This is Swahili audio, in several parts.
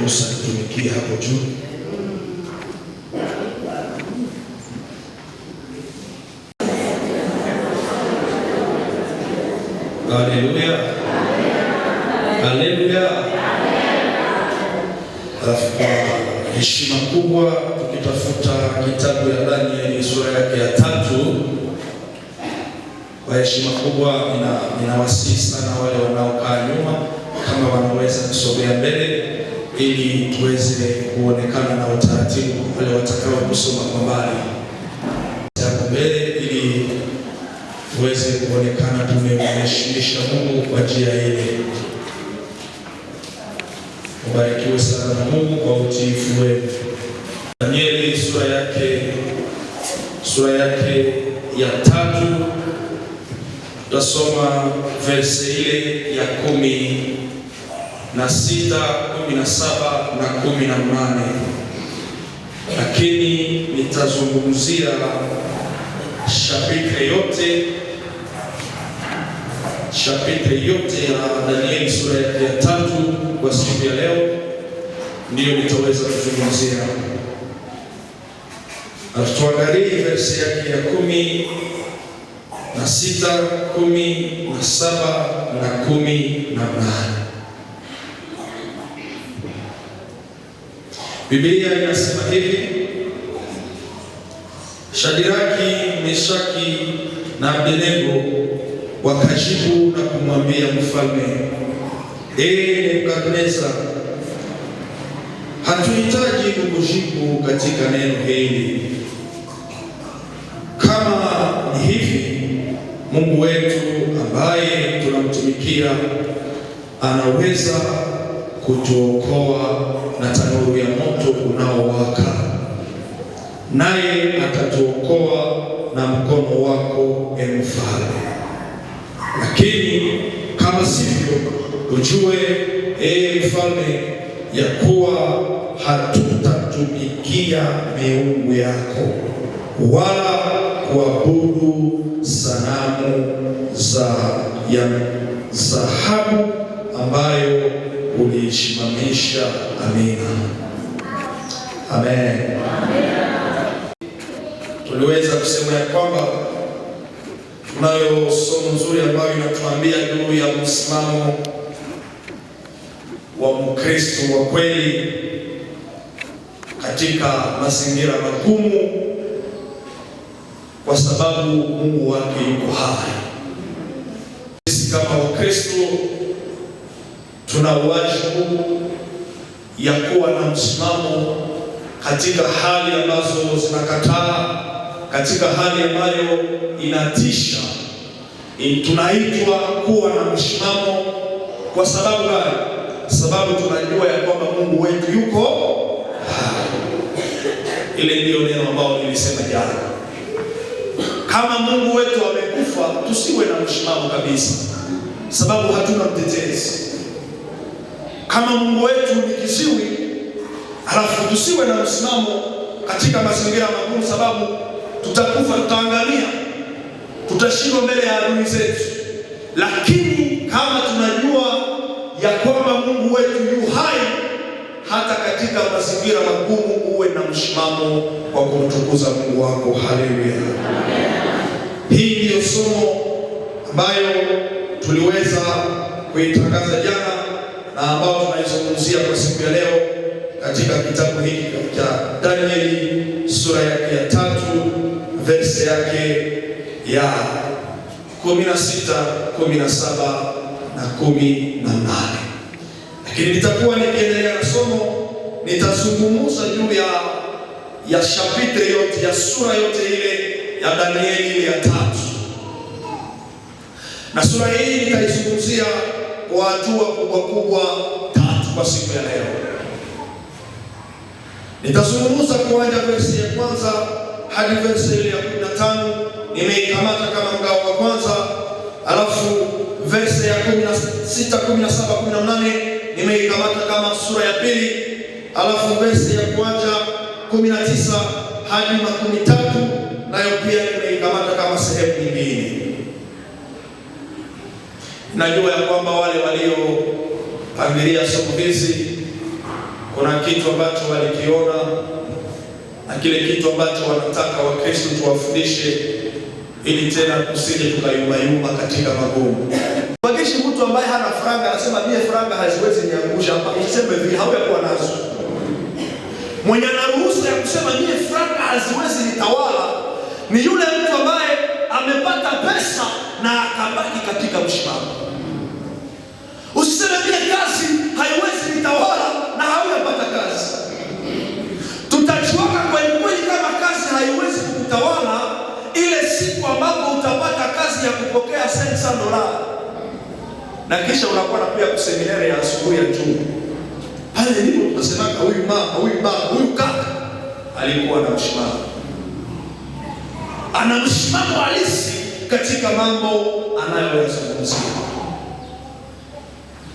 ruhusa tutumikie hapo juu. Haleluya. Haleluya. Kwa heshima kubwa tukitafuta kitabu ya Danieli sura yake ya 3. Kwa heshima kubwa ninawasihi sana wale wanaokaa nyuma kama wanaweza kusogea mbele ili tuweze kuonekana na utaratibu, wale watakao kusoma kwa mbali hapo mbele ili tuweze kuonekana tumemheshimisha Mungu kwa njia ile. Ubarikiwe sana na Mungu kwa utiifu wenu. Danieli sura yake ya 3, tutasoma verse ile ya 16, 17 na 18. Lakini nitazungumzia chapitre yote ya Danieli sura yake ya 3 kwa siku ya leo, ndiyo nitaweza kuzungumzia. Tuangalie verse yake ya 16, 17 na 18. Biblia inasema hivi: Shadraki, Meshaki na Abednego wakajibu na kumwambia mfalme, Nebukadneza, hatuhitaji kukujibu katika neno hili. Kama ni hivi, Mungu wetu ambaye tunamtumikia anaweza kutuokoa na tanuru ya moto unaowaka, naye atatuokoa na mkono wako, mfalme. Lakini kama sivyo, ujue mfalme, ya kuwa hatutatumikia miungu yako wala kuabudu sanamu za dhahabu ambayo uliisimamisha. Amina. Amen. Tuliweza kusema ya kwamba tunayo somo nzuri ambayo inatuambia juu ya msimamo wa Mkristo wa kweli katika mazingira magumu, kwa sababu Mungu wake yuko hai. Sisi kama Wakristo tuna wajibu ya kuwa na msimamo katika hali ambazo zinakataa, katika hali ambayo inatisha. Tunaitwa kuwa na msimamo. Kwa sababu gani? Sababu tunajua ya kwamba Mungu wetu yuko hai. Ile ndio neno ambalo nilisema jana. Kama Mungu wetu amekufa, tusiwe na msimamo kabisa, sababu hatuna mtetezi. Kama Mungu wetu ni kiziwi, halafu tusiwe na msimamo katika mazingira magumu, sababu tutakufa, tutaangamia, tutashindwa mbele ya adui zetu. Lakini kama tunajua ya kwamba Mungu wetu yu hai, hata katika mazingira magumu uwe na msimamo wa kumtukuza Mungu wako. Haleluya. Hii ndiyo somo ambayo tuliweza kuitangaza jana na ambao tunaizungumzia kwa siku ya leo katika kitabu hiki cha Danieli sura yake ya 3 verse yake ya 16, 17 na 18. Lakini nitakuwa nikiendelea na somo, nitazungumza juu ya chapitre yote ya sura yote ile ya Danieli ile ya 3. Na sura hii nitaizungumzia kwa hatua kubwa 3 kwa siku ya leo. Nitazungumza kuanzia verse ya kwanza hadi verse ile ya 15, nimeikamata kama mgao wa kwanza. Alafu verse ya 16, 17, 18 nimeikamata kama sura ya pili. Alafu verse ya kwanza 19 hadi 13 nayo pia nimeikamata kama sehemu nyingine. Najua ya kwamba wale waliopangilia somo hizi kuna kitu ambacho walikiona na kile kitu ambacho wanataka Wakristo tuwafundishe, ili tena tusije tukayumbayumba katika magumu. Bakishi mtu ambaye hana franga anasema mie franga haziwezi niangusha hapa, useme vile hauyakuwa nazo. Mwenye anaruhusu ya kusema mie franga haziwezi nitawala ni yule mtu ambaye amepata pesa na akabaki katika mshimamo. Usiseme mie kazi haiwezi nitawala na hauyapata kazi. Tutajuaka kweli kweli kama kazi haiwezi kutawala ile siku ambapo utapata kazi ya kupokea $500 na kisha unakuwa na pia kuseminari ya asubuhi ya juu. Pale ndipo tunasemaka huyu mama, huyu baba, huyu kaka alikuwa na msimamo. Ana msimamo halisi katika mambo anayoyazungumzia.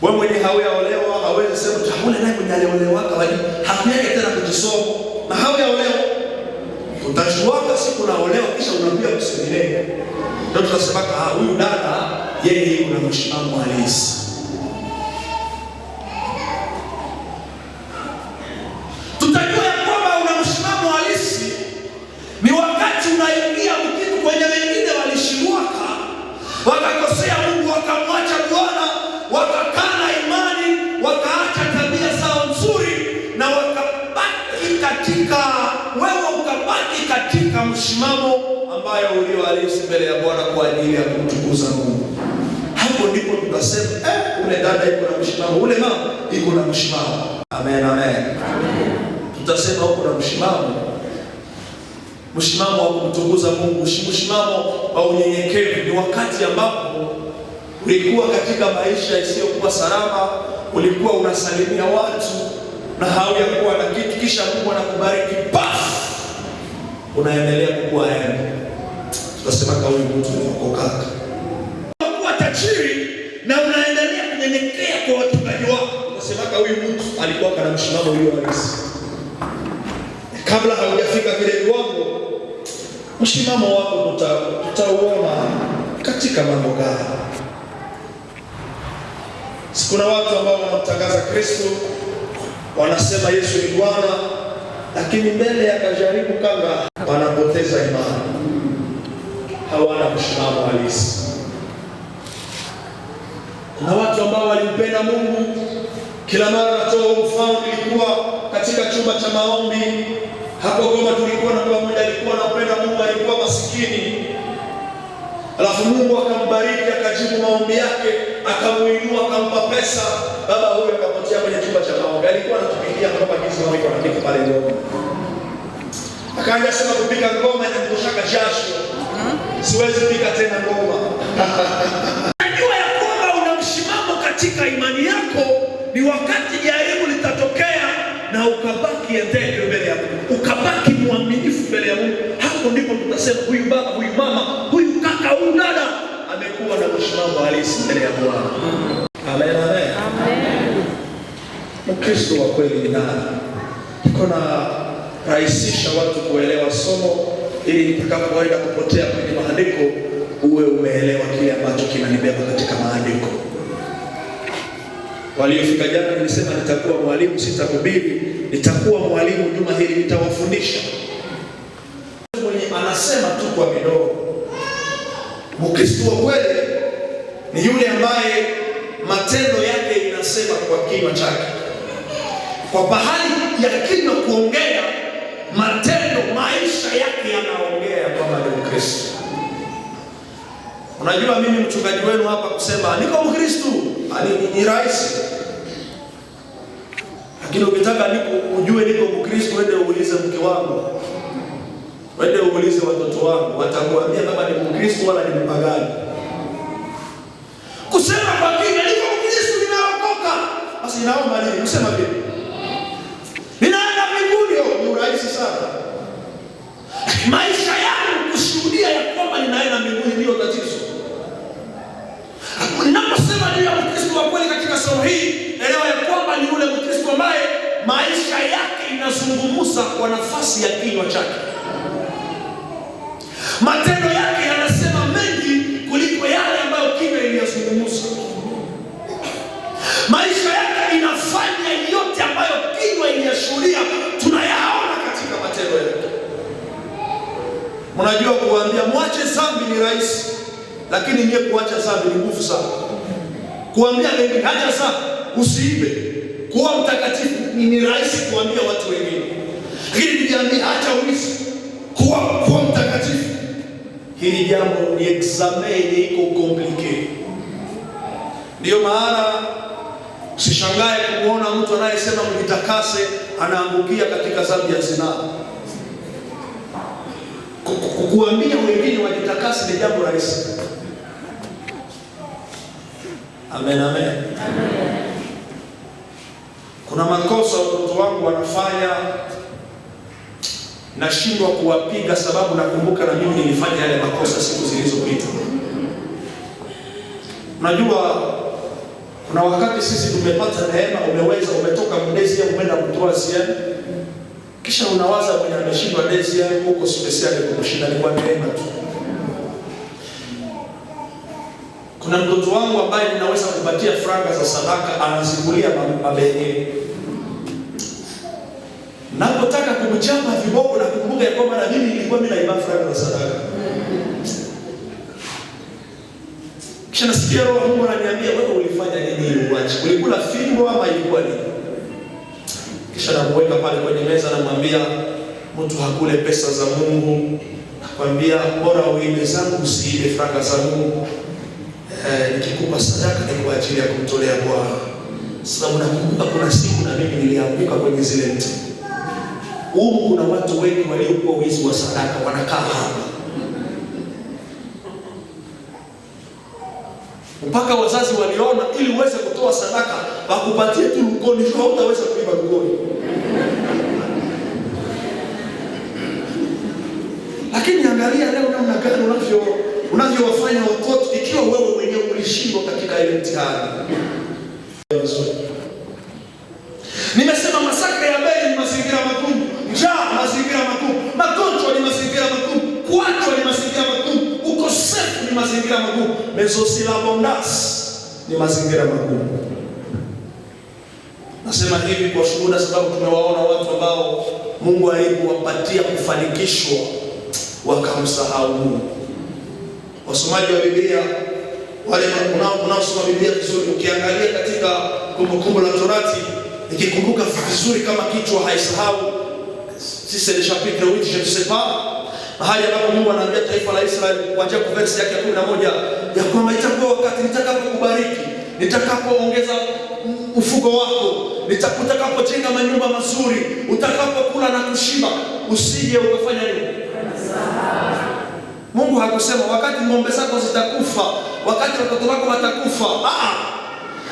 Wewe mwenye hauyaolewa hawezi sema tuhamule naye mwenye aliolewa wali hakunyake tena kujisoma na hauyaolewa. Utajuaka siku naolewa kisha unaambia kuseminari. Ndio tunasemaka huyu dada yeye yuko na msimamo halisi. Tutajua ya kwamba una msimamo halisi ni wakati unaingia mkitu kwenye wengine walishiruaka, wakakosea Mungu, wakamwacha Bwana, wakakana imani, wakaacha tabia zao nzuri na wakabaki katika, wewe ukabaki katika msimamo ambayo ulio halisi mbele ya Bwana kwa ajili ya kumtukuza Mungu. Hapo ndipo tutasema ule dada yuko na msimamo, ule mama yuko na msimamo. Amen, amen. Tutasema huko na msimamo wa kumtukuza Mungu, msimamo wa unyenyekevu. Ni wakati ambapo ulikuwa katika maisha isiyokuwa salama, ulikuwa unasalimia watu na hauyakuwa na kitu, kisha Mungu anakubariki paf, unaendelea kukua yeye. Tutasema kwa huyu mtu ni kaka. Unakuwa tajiri na unaendelea kunyenyekea kwa watumishi wako. Tutasema kwa huyu mtu alikuwa kana msimamo ulio halisi. Kabla haujafika vile viwango, msimamo wako tutauona katika mambo gani? Kuna watu ambao wanamtangaza Kristo, wanasema Yesu ni Bwana, lakini mbele ya kajaribu kanga wanapoteza imani. Hawana msimamo halisi. Kuna watu ambao walimpenda Mungu, kila mara natoa mfano, nilikuwa katika chumba cha maombi hapo Goma, tulikuwa na baba mmoja alikuwa anapenda Mungu, alikuwa masikini. Alafu Mungu akambariki, akajibu maombi yake, akamuinua, akampa pesa. Baba huyo akapotea kwenye chumba cha maombi. Alikuwa anatupigia ngoma hizi na wiko anapika pale Goma. Akaanza sema kupika ngoma inamtoshaka jasho. Siwezi pika tena ngoma. Unajua ya kwamba una msimamo katika imani yako ni wakati jaribu litatokea na ukabaki endeke mbele ya Mungu, ukabaki mwaminifu mbele ya Mungu. Hapo ndipo tutasema huyu baba, huyu mama, huyu kaka, huyu dada amekuwa na msimamo halisi mbele ya Bwana. Amen, amen. Amen. Mkristo wa kweli ni nani? Kuna rahisisha watu kuelewa somo ili nitakapoenda kupotea kwenye maandiko uwe umeelewa kile ambacho kinanibeba katika maandiko. Waliofika jana nilisema nitakuwa mwalimu, sitahubiri, nitakuwa mwalimu juma hili, nitawafundisha. Mwenye anasema tu kwa midomo. Mkristo wa kweli ni yule ambaye matendo yake inasema kwa kinywa chake. Kwa bahali ya kinywa kuongea, matendo, maisha yake yanaongea kama ni Mkristo. Unajua mimi mchungaji wenu hapa kusema niko Mkristo ni rahisi. Lakini ukitaka ujue niko Mkristo, wende uulize mke wangu, wende uulize watoto wangu, watakuambia kama ni Mkristo wala ni mpagani. Kusema kwa kina niko Mkristo ninaokoka, basi naomba nini? Kusema vipi? Ninaenda mbinguni, ni rahisi sana. Maisha yangu kushuhudia ya kwamba ninaenda mbinguni ndio tatizo. Ninaposema juu ya Mkristo wa kweli katika somo hii, elewa ya kwamba ni yule Mkristo ambaye maisha yake inazungumza kwa nafasi ya kinywa chake. Matendo yake yanasema mengi kuliko yale ambayo kinywa iliyazungumza. Maisha yake inafanya yote ambayo kinywa Unajua kuambia mwache dhambi ni rahisi, lakini ndiye kuacha dhambi ni nguvu sana. Kuambia wengine acha dhambi, usiibe, kuwa mtakatifu ni rahisi kuambia watu wengine. Lakini nijiambia acha wizi, kuwa mtakatifu, hili jambo ni examen iko complicated. Ndio maana usishangae kumuona mtu anayesema mjitakase anaangukia katika dhambi ya zinaa. Kuambia wengine wajitakase ni jambo rahisi. Amen, amen, amen. Kuna makosa watoto wangu wanafanya, nashindwa kuwapiga sababu nakumbuka na mimi nilifanya yale makosa siku zilizopita. Unajua kuna wakati sisi tumepata neema, umetoka mdezi umeenda kutoa ziada, kisha unawaza mwenye ameshindwa dezi huko special kumshinda ni kwa neema tu. Kuna mtoto wangu ambaye ninaweza kupatia franga za sadaka, anazibulia mabenge. Napotaka kumchapa viboko na kukumbuka ya kwamba na mimi nilikuwa mimi naiba franga za sadaka. Kisha nasikia roho Mungu ananiambia, wewe ulifanya nini ili uache? Ulikula fimbo ama ilikuwa nini? Kisha namweka pale kwenye meza, namwambia mtu hakule pesa za Mungu. Nakwambia bora uibe zangu usiibe franga za Mungu. Nikikupa sadaka ni kwa ajili ya kumtolea Bwana. Sababu nakumbuka kuna siku na mimi nilianguka kwenye zile mti. Kuna watu wengi waliokuwa wizi wa sadaka wanakaa hapa. Mpaka wazazi waliona ili uweze kutoa sadaka wakupatie tu lukoni, sio hautaweza kuiba lukoni. Lakini angalia leo namna gani unavyowafanya watoto, ikiwa wewe mwenyewe ulishindwa katika ile mtihani. Nimesema masaka ya bei ni mazingira magumu, njaa mazingira magumu, magonjwa ni mazingira magumu, kuachwa ni mazingira magumu, ukosefu ni mazingira magumu, mezosilabondas ni mazingira magumu. Nasema hivi kwa shuhuda, sababu tumewaona watu ambao Mungu alipowapatia kufanikishwa wakamsahau Mungu. Wasomaji wa Biblia, wale unaosoma Biblia vizuri, ukiangalia katika Kumbukumbu la Torati, nikikumbuka vizuri kama kichwa haisahau, sisi le chapitre 8 je ne sais pas, mahali ambapo Mungu anaambia taifa la Israeli kuanzia kwa verse yake 11 ya kwamba itakuwa wakati nitakapokubariki, nitakapoongeza ufugo wako, utakapojenga manyumba mazuri, utakapokula na kushiba, usije ukafanya nini? Mungu hakusema wakati ng'ombe zako zitakufa, wakati watoto wako watakufa.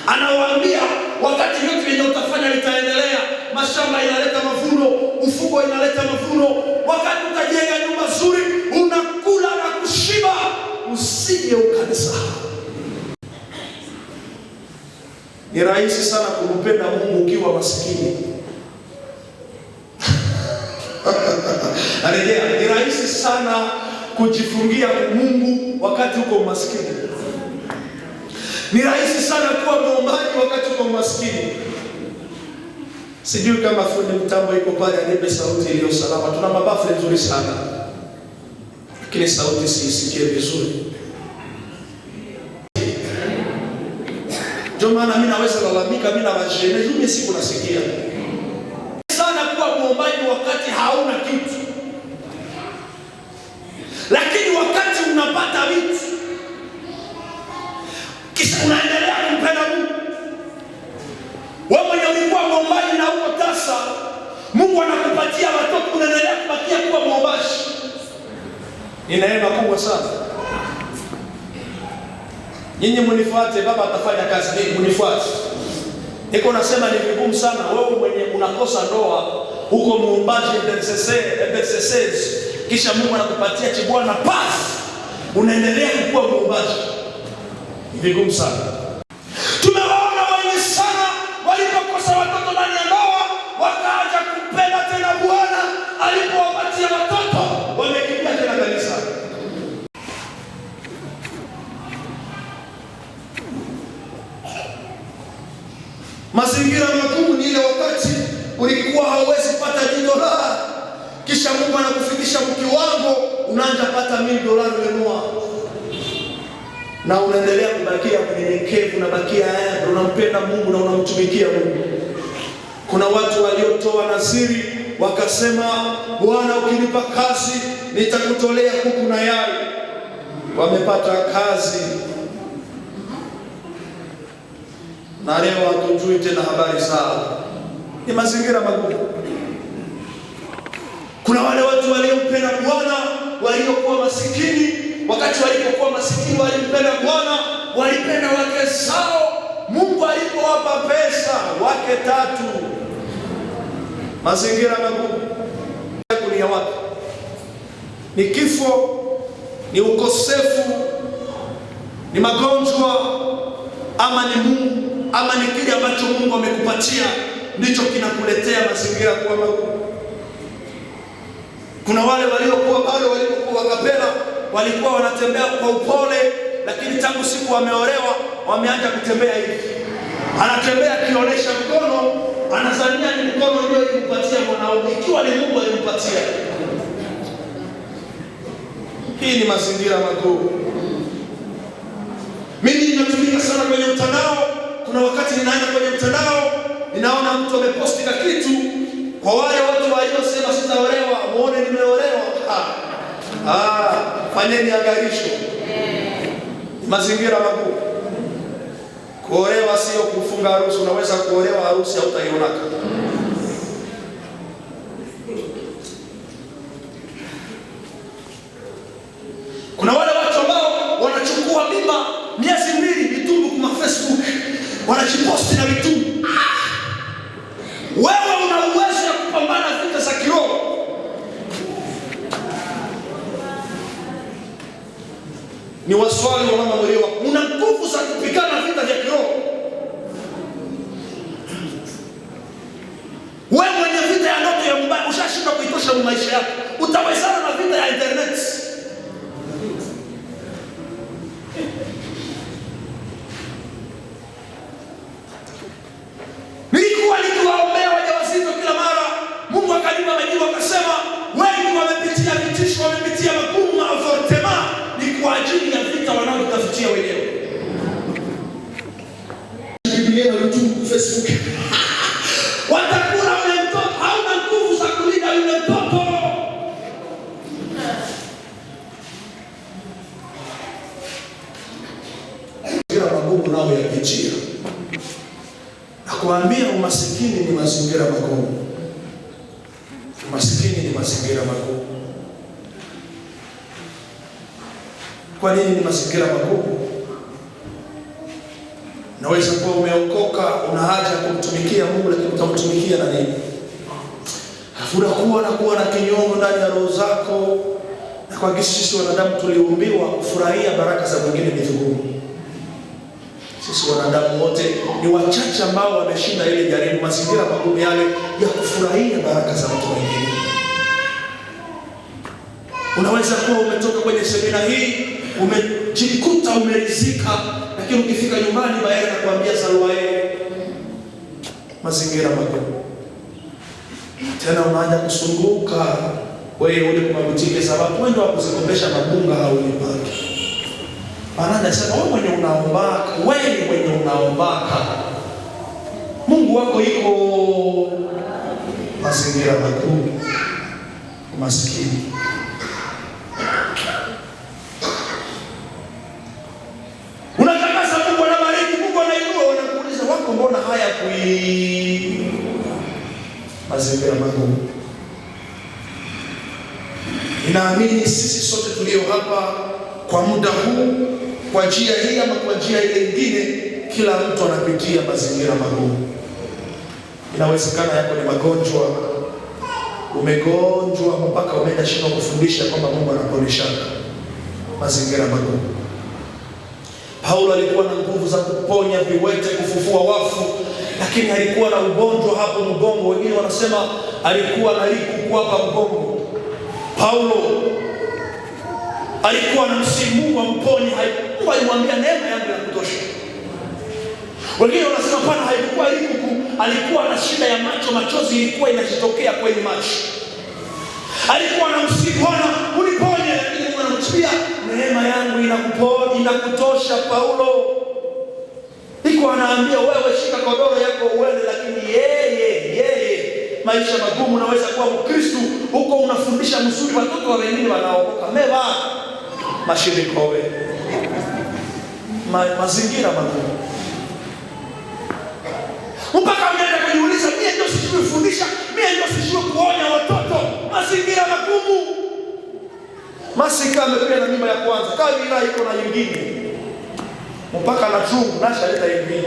Anawaambia wakati yote yenye utafanya litaendelea, mashamba inaleta mavuno, ufugo inaleta mavuno, wakati utajenga nyumba nzuri, unakula na kushiba, usije ukanisahau. Ni rahisi sana kumpenda Mungu ukiwa maskini. Ni rahisi sana kujifungia Mungu wakati uko maskini. Ni rahisi sana kuwa muombaji wakati uko maskini. Sijui kama fundi mtambo iko pale anipe sauti iliyo salama. Tuna mabafu nzuri sana, lakini sauti siisikie vizuri. Ndio maana mimi naweza lalamika, mimi na wajene, mimi siku nasikia sana kuwa muombaji wakati hauna kitu. Lakini wakati unapata vitu, kisha unaendelea kumpenda Mungu. Wewe mwenye ulikuwa muombaji na uko tasa, Mungu anakupatia watoto, unaendelea kubakia kuwa muombaji. Ni neema kubwa sana. Nyinyi mnifuate, baba atafanya kazi hii, mnifuate. Niko nasema ni vigumu sana wewe mwenye unakosa ndoa, huko muombaji intercessors, kisha Mungu anakupatia chibwana na pasi, unaendelea kuwa muombaji. Ni vigumu sana. Tumewaona wengi sana walipokosa watoto ndani ya ndoa, wakaacha kupenda tena Bwana alipowapatia watoto, wamekimbia tena kanisa. Mazingira magumu ni ile wakati ulikuwa hauwezi pata $1, kisha Mungu anakufikisha mkiwango unaanza pata $1000 lemua, na unaendelea kubakia mnyenyekevu, unabakia unampenda Mungu na unamtumikia Mungu. Kuna watu waliotoa naziri wakasema, Bwana ukinipa kazi nitakutolea kuku na yai. Wamepata kazi na leo hatujui tena habari zao. Ni mazingira magumu. Kuna wale watu waliompenda Bwana waliokuwa masikini, wakati walipokuwa masikini walimpenda Bwana, walipenda wake zao. Mungu alipowapa pesa, wake 3. Mazingira magumu. Ni wapi? Ni kifo, ni ukosefu, ni magonjwa, ama ni Mungu, ama ni kile ambacho Mungu amekupatia ndicho kinakuletea mazingira kuwa magumu. Kuna wale waliokuwa bado walipokuwa wakapela walikuwa wanatembea kwa upole, lakini tangu siku wameolewa wameanza kutembea hivi. Anatembea akionyesha mkono, anazania ni mkono ndio alimpatia mwanaume, ikiwa ni Mungu alimpatia. Hii ni mazingira magumu. Mimi ninatumika sana kwenye mtandao. Kuna wakati ninaenda kwenye mtandao, ninaona mtu ameposti kitu, kwa wale watu waliosema sitaolewa, muone nimeolewa. Fanyeni angalisho. Mazingira magumu. Kuolewa sio kufunga harusi, unaweza kuolewa harusi hautaiona. Kuna wale watu ambao wanachukua mimba miezi 2 vitumbu kwa Facebook, wanajiposti na vitumbu. Wewe una uwezo wa kupambana vita za kiroho. Ni waswali wa mama mlio, una nguvu za kupigana vita vya kiroho. Wewe mwenye vita ya ndoto ya mbaya ushashindwa kuitosha maisha yako, utawezana na vita ya internet. Nilikuwa nikiwaombea wajawazito kila mara, Mungu akanipa majibu akasema, wengi wamepitia vitisho, wamepitia magumu na avortema, ni kwa ajili ya vita wanaotafutia wenyewe. Biblia na YouTube, Facebook. Watakula ule mtoto, hauna nguvu za kulinda yule mtoto. Kila magumu nao yapitia. Nakuambia umasikini ni mazingira magumu. Umasikini ni mazingira magumu. Kwa nini ni mazingira magumu? Naweza kuwa umeokoka, una haja ya kumtumikia Mungu, lakini utamtumikia na nini? Unakuwa na kinyongo ndani ya roho zako. Na kwa sisi wanadamu tuliumbiwa kufurahia baraka za mwingine ni vigumu. Sisi wanadamu wote ni wachache ambao wameshinda ile jaribu, mazingira magumu yale ya kufurahia baraka za watu wengine. Unaweza kuwa umetoka kwenye semina hii, umejikuta umerizika, lakini ukifika nyumbani baada ya kuambia salwae, mazingira magumu. Tena unaanza kusunguka wewe ule kwa butike sababu wewe ndio wakuzikombesha mabunga au nipaki. Anasema wewe mwenye unaombaka, Mungu wako iko. Mazingira magumu, maskini. Unatangaza Mungu anabariki, Mungu anainua, wanakuuliza wako mbona haya mazingira magumu. Ninaamini sisi sote tulio hapa kwa muda huu, kwa njia hii ama kwa njia ile nyingine, kila mtu anapitia mazingira magumu. Inawezekana yako ni magonjwa, umegonjwa mpaka umeenda shindwa kufundisha kwamba Mungu anaponesha. Mazingira magumu. Paulo alikuwa na nguvu za kuponya viwete, kufufua wafu, lakini alikuwa na ugonjwa hapo mgongo. Wengine wanasema alikuwa na liku hapa mgongo. Paulo alikuwa na msimu Mungu amponye. Mungu alimwambia neema yangu ya kutosha. Wengine wanasema pana haikuwa liku, alikuwa na shida ya macho, machozi ilikuwa inajitokea kwenye macho. Alikuwa anamsihi Bwana, uniponye, lakini Mungu anamwambia neema yangu inakuponya, inakutosha Paulo. Iko anaambia wewe shika godoro yako uende, lakini yeye maisha magumu. Unaweza kuwa Mkristo huko unafundisha mzuri, watoto wa wengine wanaokoka meva mashiriko wewe mazingira magumu, mpaka mnaenda kujiuliza, mimi ndio sijui kufundisha, mimi ndio sijui kuonya watoto, mazingira magumu. Masika amekuja na nyumba ya kwanza, kama iko na nyingine mpaka na chungu nasha leta hivi.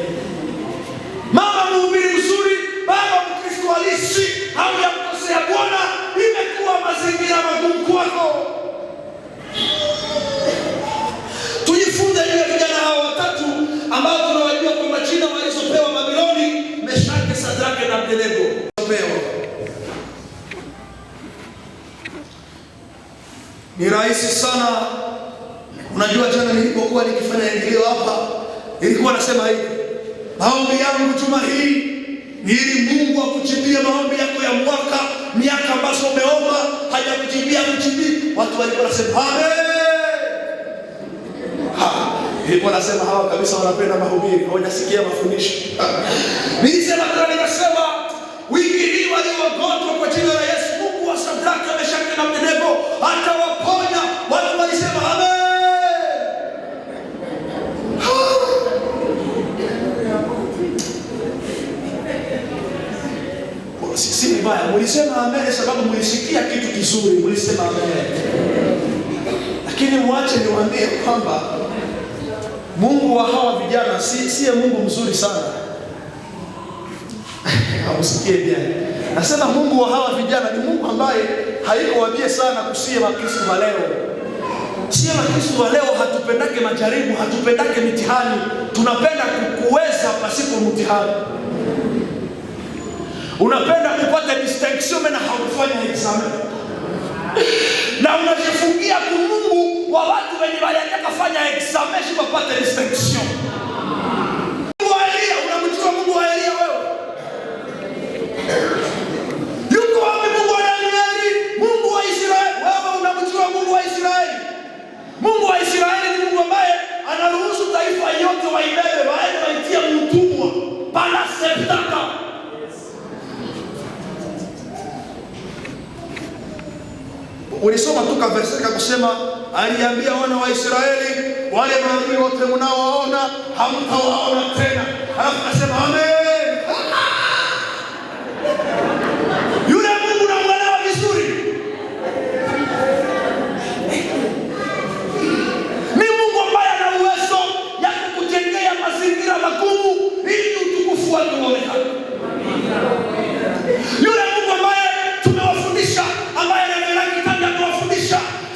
Mama mhubiri mzuri, baba Mkristo halisi, au ya kukosea Bwana, imekuwa mazingira magumu kwako. Tujifunze ile vijana hao watatu ambao tunawajua kwa majina walizopewa Babiloni, Meshaki, Sadrake na Abednego. Ni rahisi sana. Unajua jana nilipokuwa nikifanya ingilio hapa, nilikuwa nasema hivi, maombi yangu juma hii ni ili Mungu akujibie maombi yako ya miaka ambazo umeomba hajakujibia kujibii. Watu walikuwa nasema amen. Nilikuwa nasema hawa kabisa wanapenda mahubiri, hawajasikia mafundisho. Nilisema tena nikasema, wiki hii waliogonjwa kwa jina la Yesu, Mungu wa Sadraka, Meshaki na Abednego atawaponya. Watu walisema amen. Si mbaya, mulisema amen sababu mulisikia kitu kizuri, mulisema amen. Lakini muache niwaambie kwamba Mungu wa hawa vijana siye Mungu mzuri sana. Hausikie bien. Nasema Mungu wa hawa vijana ni Mungu ambaye haiko wabie sana kusie Wakristo wa leo. Sie Wakristo wa leo hatupendake majaribu, hatupendake mitihani, tunapenda kuweza pasipo mtihani. Unapenda kupata distinction na haufanya examen. Na unajifungia kwa Mungu wa watu wenye walianza kufanya examen ili wapate distinction. Mungu wa Elia, unamjua Mungu wa Elia wewe? Yuko wapi Mungu wa Danieli? Mungu wa Israeli, wewe unamjua Mungu wa Israeli? Mungu wa Israeli ni Mungu ambaye anaruhusu taifa yote waibebe, waende waitie mtumwa pala septaka. Ulisoma tu kaverse kusema aliambia wana wa Israeli, wale maadui wote mnaowaona hamtawaona tena. Alafu nasema amen. Yule Mungu namwelewa vizuri. Ni Mungu ambaye ana uwezo ya kukujengea mazingira magumu ili utukufu wake uonekane. Yule Mungu ambaye tumewafundisha, ambaye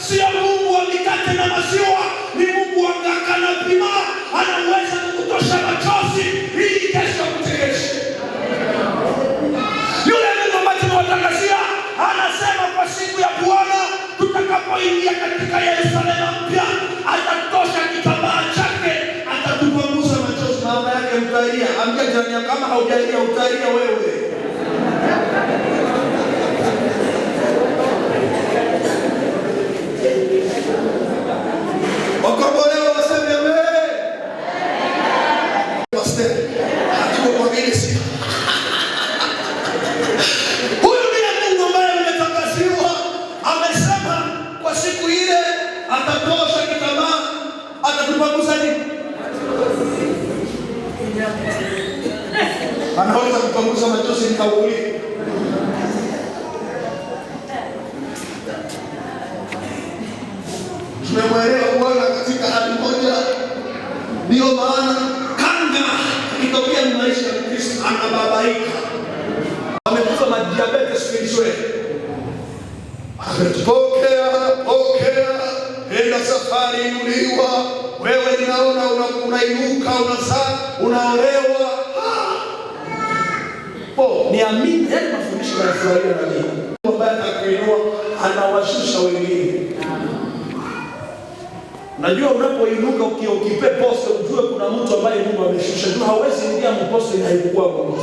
sio Mungu wa mikate na maziwa, ni Mungu wa ngaka na pima. Anaweza kukutosha machozi ili kesho kutegeshe. Yule Mungu ambaye tunawatangazia anasema kwa siku ya Bwana tutakapoingia katika Yerusalemu mpya, atatosha kitambaa chake, atatupangusa machozi. Mama yake utalia, ambia jirani kama haujalia utalia wewe. Wakombolewa waseme amen. Pastor, hatuko kwa milisi. Huyu ndiye Mungu ambaye umetangaziwa. Amesema kwa siku ile atatosha kitambaa, atatupangusa nini? Anaweza kupangusa machozi nikauliza. Tumemwelewa Bwana katika hali moja. Ndio maana kanga ikitokea ni maisha ya Kristo anababaika. Amekufa madiabetes spiritual. Pokea, enda safari inuliwa. Wewe ninaona unainuka, unazaa, unaolewa. Niamini, yale mafundisho yanafurahia na mimi. Ambaye atakuinua anawashusha wengine. Najua unapoinuka ukipe poste ujue kuna mtu ambaye Mungu ameshusha. Jua hawezi ingia mposte na haikuwa Mungu.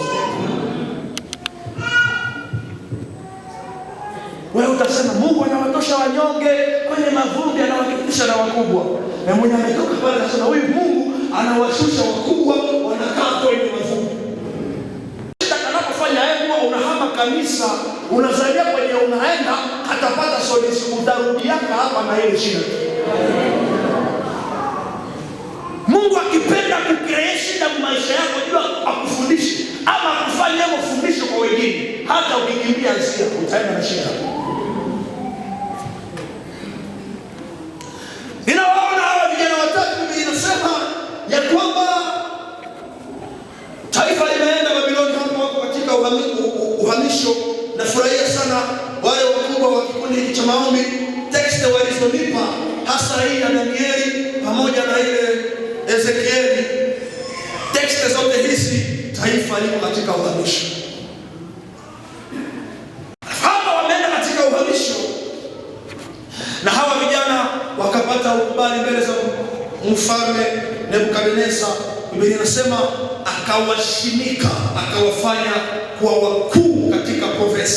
Wewe utasema Mungu anaondosha wanyonge kwenye mavumbi, anawakitisha na wakubwa. Na mwenye ametoka pale anasema huyu Mungu anawashusha wakubwa, wanakaa kwenye mavumbi. Anapofanya hivyo, unahama kanisa, unazalia kwenye unaenda, hatapata solution, utarudiaka hapa na ile shida. Mungu akipenda kucreate shida kwa maisha yako, jua akufundishe ama akufanye mafundisho kwa wengine, hata ukikimbia njia utaenda na shida. Ninawaona hawa vijana watatu, Biblia inasema ya kwamba taifa limeenda Babiloni, hapo wako katika uhamisho. Nafurahia sana wale wakubwa wa kikundi cha maombi, tekste walizonipa hasa hii ya Danieli pamoja na ile Ezekieli. Tekste zote hizi, taifa liko katika uhamisho. Hapa wameenda katika uhamisho, na hawa vijana wakapata ukubali mbele za mfalme Nebukadneza. Biblia inasema akawashimika, akawafanya kuwa wakuu katika province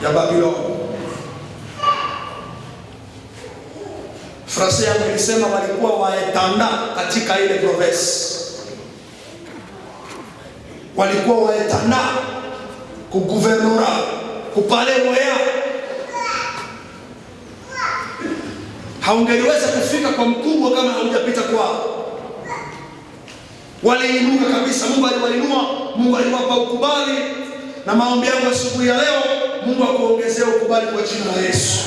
ya Babiloni. Frase yangu ilisema walikuwa waetanda katika ile province. Walikuwa waetanda kuguvernora, kupale roya. Haungeliweza kufika kwa mkubwa kama haujapita kwao. Waliinuka kabisa, Mungu aliwainua, Mungu aliwapa ukubali. Na maombi yangu asubuhi ya leo, Mungu akuongezee ukubali kwa jina la Yesu.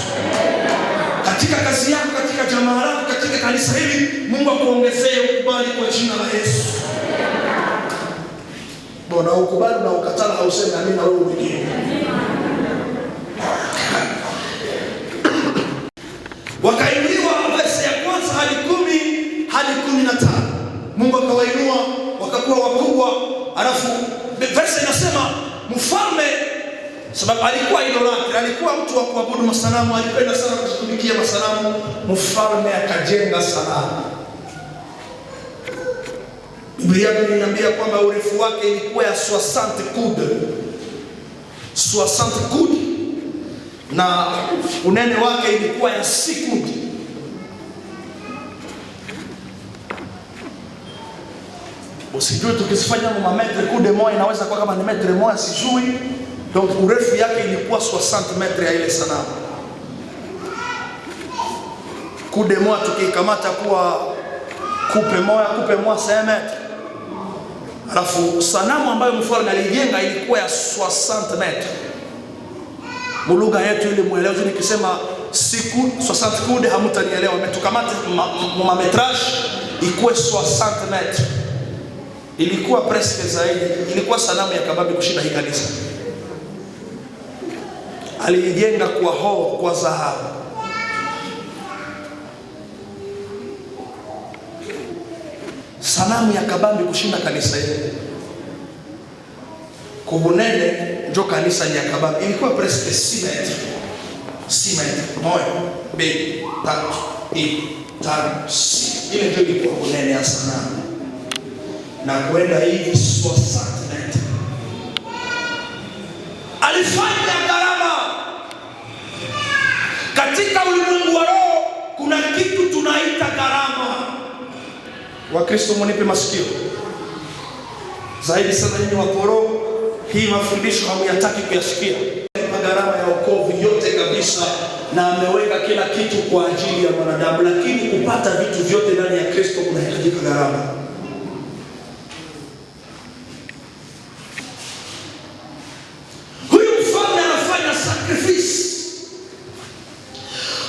Katika kazi yako, katika jamaa lako, katika kanisa hili, Mungu akuongezee ukubali kwa jina la Yesu. Bona ukubali na ukatala hausemi amina wewe mwingine. Wakainuliwa verse ya kwanza hadi 10 hadi 15. Mungu akawainua wakakuwa wakubwa. Alafu verse inasema mfalme, sababu alikuwa idolatri, alikuwa mtu wa kuabudu masanamu, alipenda sana kutumikia masanamu. Mfalme akajenga sanamu. Biblia inaniambia kwamba urefu wake ilikuwa ya 60 kude. 60 kude. Na unene wake ilikuwa ya 6 kude. Usijui tukisifanya mametre kude moja inaweza kuwa kama ni metre moja, sijui. Donc urefu yake ilikuwa 60 metre ya ile sanamu. Kude moja tukikamata kuwa kupe moja 5 metre. Alafu sanamu ambayo mfalme alijenga ilikuwa ya 60 metre. Mulugha yetu ile muelewa, nikisema siku 60 kude hamtanielewa. Tukamate mametrage ikuwe 60 metre. Ilikuwa presque zaidi, ilikuwa sanamu ya kabambi kushinda hii kanisa. Alijenga kwa dhahabu. Sanamu ya kabambi kushinda kanisa hili. Kubunene ndio kanisa ya kabambi. Ilikuwa presque 6 metre. 6 metre. 1, 2, 3, 4, 5, 6. Ile ndio ilikuwa bunene ya sanamu. Na kwenda hivi 60 metre. Alifanya gharama. Katika ulimwengu wa roho kuna kitu tunaita gharama. Wakristo mnipe masikio. Zaidi sana nyinyi waporo, hii mafundisho hamyataki kuyasikia. Gharama ya wokovu yote kabisa, na ameweka kila kitu kwa ajili ya mwanadamu, lakini kupata vitu vyote ndani ya Kristo kunahitajika gharama. Huyu mfalme anafanya sacrifice.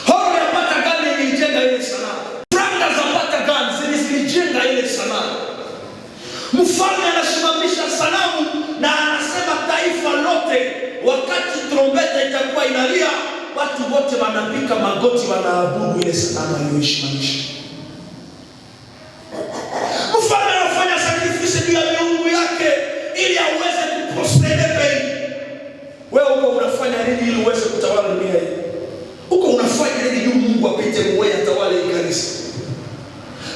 Horo ya pata gani ilijenga ile sanamu. Franga za pata gani zilijenga ile sanamu. Mfalme anasimamisha sanamu na anasema taifa lote, wakati trombeta itakuwa inalia, watu wote wanapika magoti, wanaabudu ile sanamu aliyoisimamisha. Mfalme anafanya sacrifice juu ya miungu yake ili aweze kuprostrate pei. Wewe uko unafanya nini ili uweze kutawala dunia hii? Uko unafanya nini ili Mungu apite mwewe atawale hii kanisa?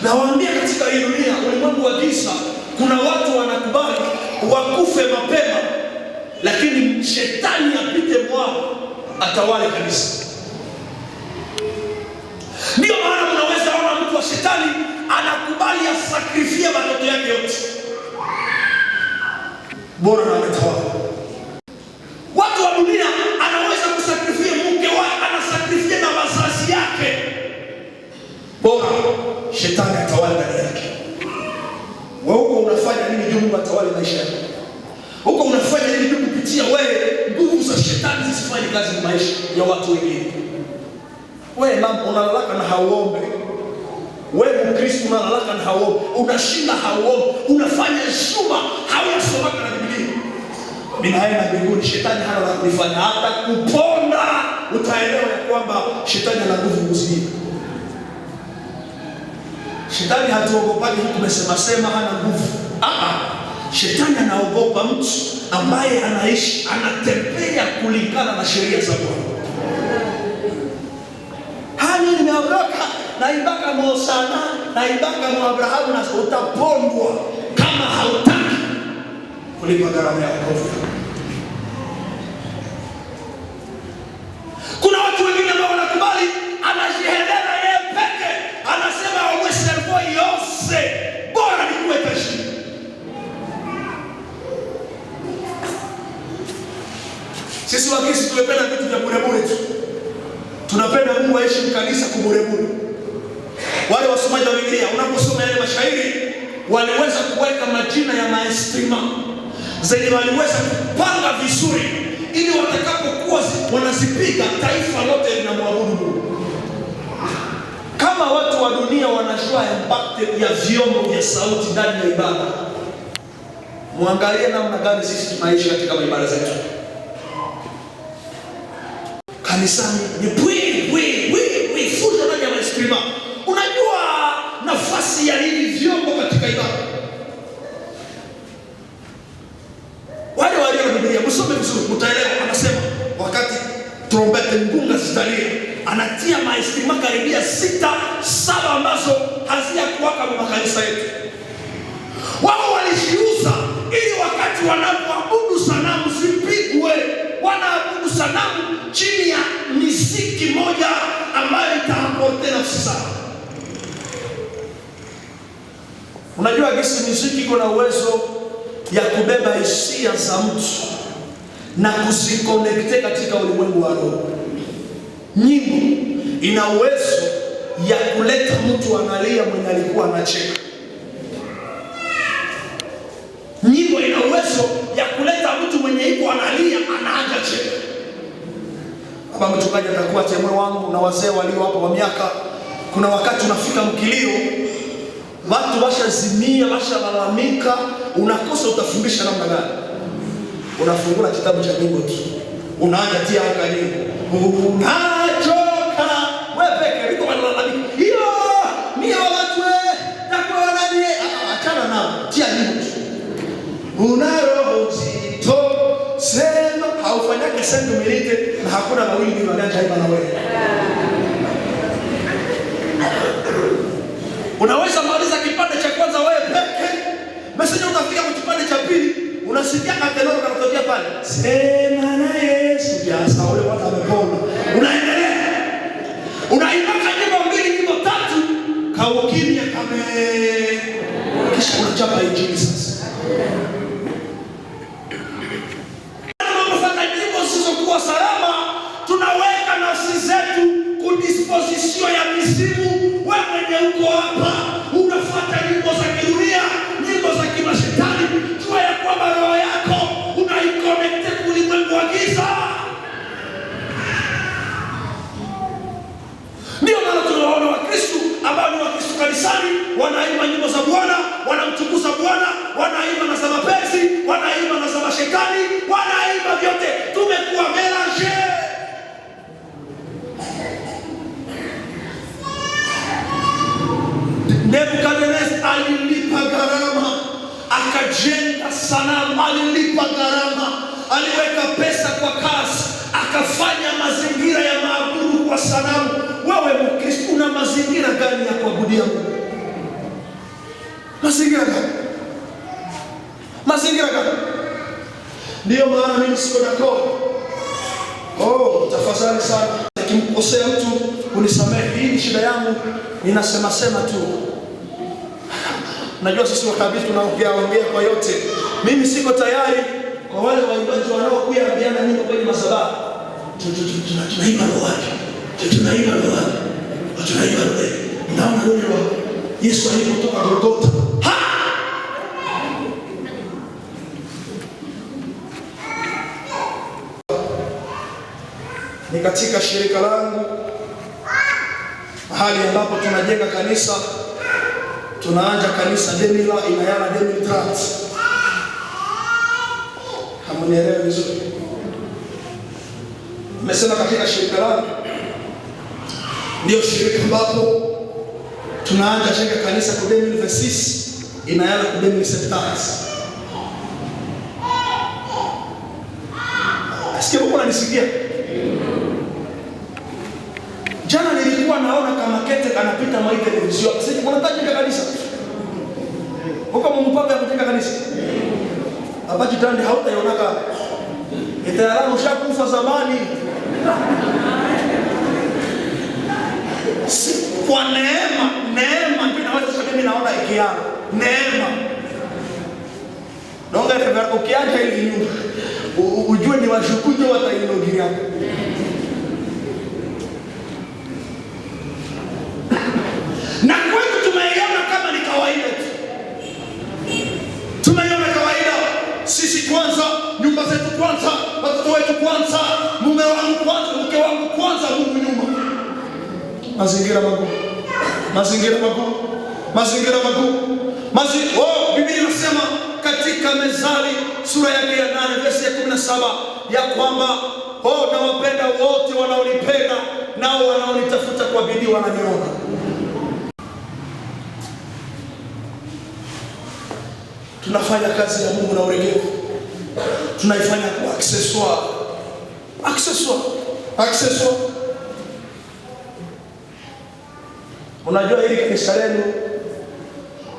Na waambia katika hii dunia, ulimwengu wa giza, kuna watu wanakubali wakufe mapema, lakini shetani apite mwao. atawale kanisa. Ndio maana unaweza ona mtu wa shetani anakubali asakrifie watoto yake yote, bora na ametawala. Watu wa dunia anaweza kusakrifia mke wake, anasakrifia na wazazi yake, bora shetani atawale ndani yake. Wewe huko unafanya nini juu Mungu atawale maisha yako? Huko unafanya nini juu kupitia wewe nguvu za shetani zisifanye kazi kwa maisha ya watu wengine? Wewe mama unalalaka na hauombe. Wewe Mkristo unalalaka na hauombe. Unashinda hauombe. Unafanya shuma hauyasomaka na Biblia. Minaenda mbinguni, shetani hana la kufanya. Hata kuponda utaelewa ya kwamba shetani ana nguvu kuzidia. Shetani hatuogopani huku tumesema hana nguvu. Shetani anaogopa mtu ambaye anaishi, anatembea kulingana na sheria za Bwana. Hani nimeokoka, naibaka Mosana, naibaka Abrahamu, na utapondwa kama hautaki kulipa gharama ya wokovu. Kuna watu wengine ambao wanakubali, anajihedera yeye peke, anasema wewe servo yose, bora nikuwe tajiri. Sisi Wakristo tunapenda vitu vya bure tu. Tunapenda Mungu aishi kanisa kuburebure. Wale wasomaji wa Biblia unaposoma yale mashairi waliweza kuweka majina ya maestrima zenye waliweza kupanga vizuri ili watakapokuwa wanazipiga taifa lote linamwabudu Mungu. Kama watu wa dunia wanajua impact ya vyombo vya sauti ndani ya ibada, muangalie namna gani sisi tunaishi katika ibada zetu. Kanisani ni fujo ndani ya maestrima. Unajua nafasi ya hivi vyombo katika ibada? Wale walio na Biblia msome vizuri mtaelewa. Anasema wakati trombete ngunga zitalia, anatia maestrima karibia 6-7 ambazo hazijakuwaka kwa makanisa yetu. Wao walishiuza ili wakati wanapoabudu sanamu zipigwe, wanaabudu sanamu chini ya miziki moja ambayo itaamporte nafsi zao. Unajua gisi miziki iko na uwezo ya kubeba hisia za mtu na kuzikonekte katika ulimwengu wa roho. Nyimbo ina uwezo ya kuleta mtu analia mwenye alikuwa anacheka. Nyimbo ina uwezo ya kuleta mtu mwenye iko analia anaanza cheka. Baba mchungaji atakuwa temwe wangu na wazee walio hapa wa miaka, kuna wakati unafika mkilio, watu washazimia, washalalamika, unakosa utafundisha namna gani? Unafungua kitabu cha nyimbo tu, unaanza tia anga nyimbo, unachoka wewe peke yako unalalamika. Hiyo ni watu takwa nani? Achana nao, tia nyimbo tu. Una roho nzito, sema haufanyake sendo milite na hakuna mawili ni wanaja hapa na wewe. Unaweza maliza kipande cha kwanza wewe peke, message unafika kwa kipande cha pili, unasikia katenoro kanatokea pale. Sema na Yesu biasa wale watu wamepona. Unaendelea. Unaimba nyimbo mbili, nyimbo tatu, kaukimya kame. Kisha unachapa injili sasa. Kwa salama tunaweka nafsi zetu kudisposition ya mizimu. Wewe mwenye uko hapa unafuata nyimbo za kidunia, nyimbo za kimashetani, jua ya kwamba roho yako unaikonekte kulimwengu wa giza. Ndio maana tunaona Wakristo ambao ni Wakristo kanisani wanaimba nyimbo za Bwana, wanamtukuza Bwana, wanaimba na za mapenzi, wanaimba na za mashetani, wanaimba vyote. Tumekuwa melange. Nebukadnezar alilipa gharama, akajenga sanamu, alilipa gharama, aliweka pesa kwa kazi, akafanya mazingira ya maabudu kwa sanamu. Wewe Mkristo una mazingira gani ya kuabudia Mungu? Mazingira gani? Mazingira gani? Ndio maana mimi siko d'accord Tafadhali sana, nikimkosea mtu unisamehe. Hii ni shida yangu, ninasema tu. Najua sisi wakabiti tunaongea kwa yote. Mimi siko tayari kwa wale waimbaji wanaokuja ambiana nyimbo kwenye madhabahu. Tunaimba roho. Naona roho Yesu alipotoka Golgotha. Ni katika shirika langu mahali ambapo tunajenga kanisa. Tunaanza kanisa Demila inayana Demiltrans. Hamunielewa vizuri. Nimesema katika shirika langu ndio shirika ambapo tunaanza jenga kanisa kwa Demilversis inayana kwa Demilseptans. Asikia huko ananisikia? Jana nilikuwa naona kama kete kanapita mwa televisheni. Sasa unataka jenga kanisa? Huko mpango ya kujenga kanisa. Hapa jitande hautaionaka. Itaalamu shakufa zamani. Kwa neema ndio naweza kusema mimi naona ikiana. Neema. Donga rever ukiacha hivi nyumba. Ujue ni washukuje watainogiria. Na kwetu tumeiona kama ni kawaida tu. Tumeiona kawaida. Sisi kwanza, nyumba zetu kwanza, watoto wetu kwanza, mume wangu kwanza, mke wangu kwanza, Mungu nyuma. Mazingira magumu. Biblia inasema katika Mezali sura yake ya 8 verse ya 17 ya kwamba nawapenda wote wanaonipenda, nao wanaonitafuta kwa bidii wananiona. Tunafanya kazi ya Mungu na uregevu. Tunaifanya kwa accessoire. Unajua hili kanisa lenu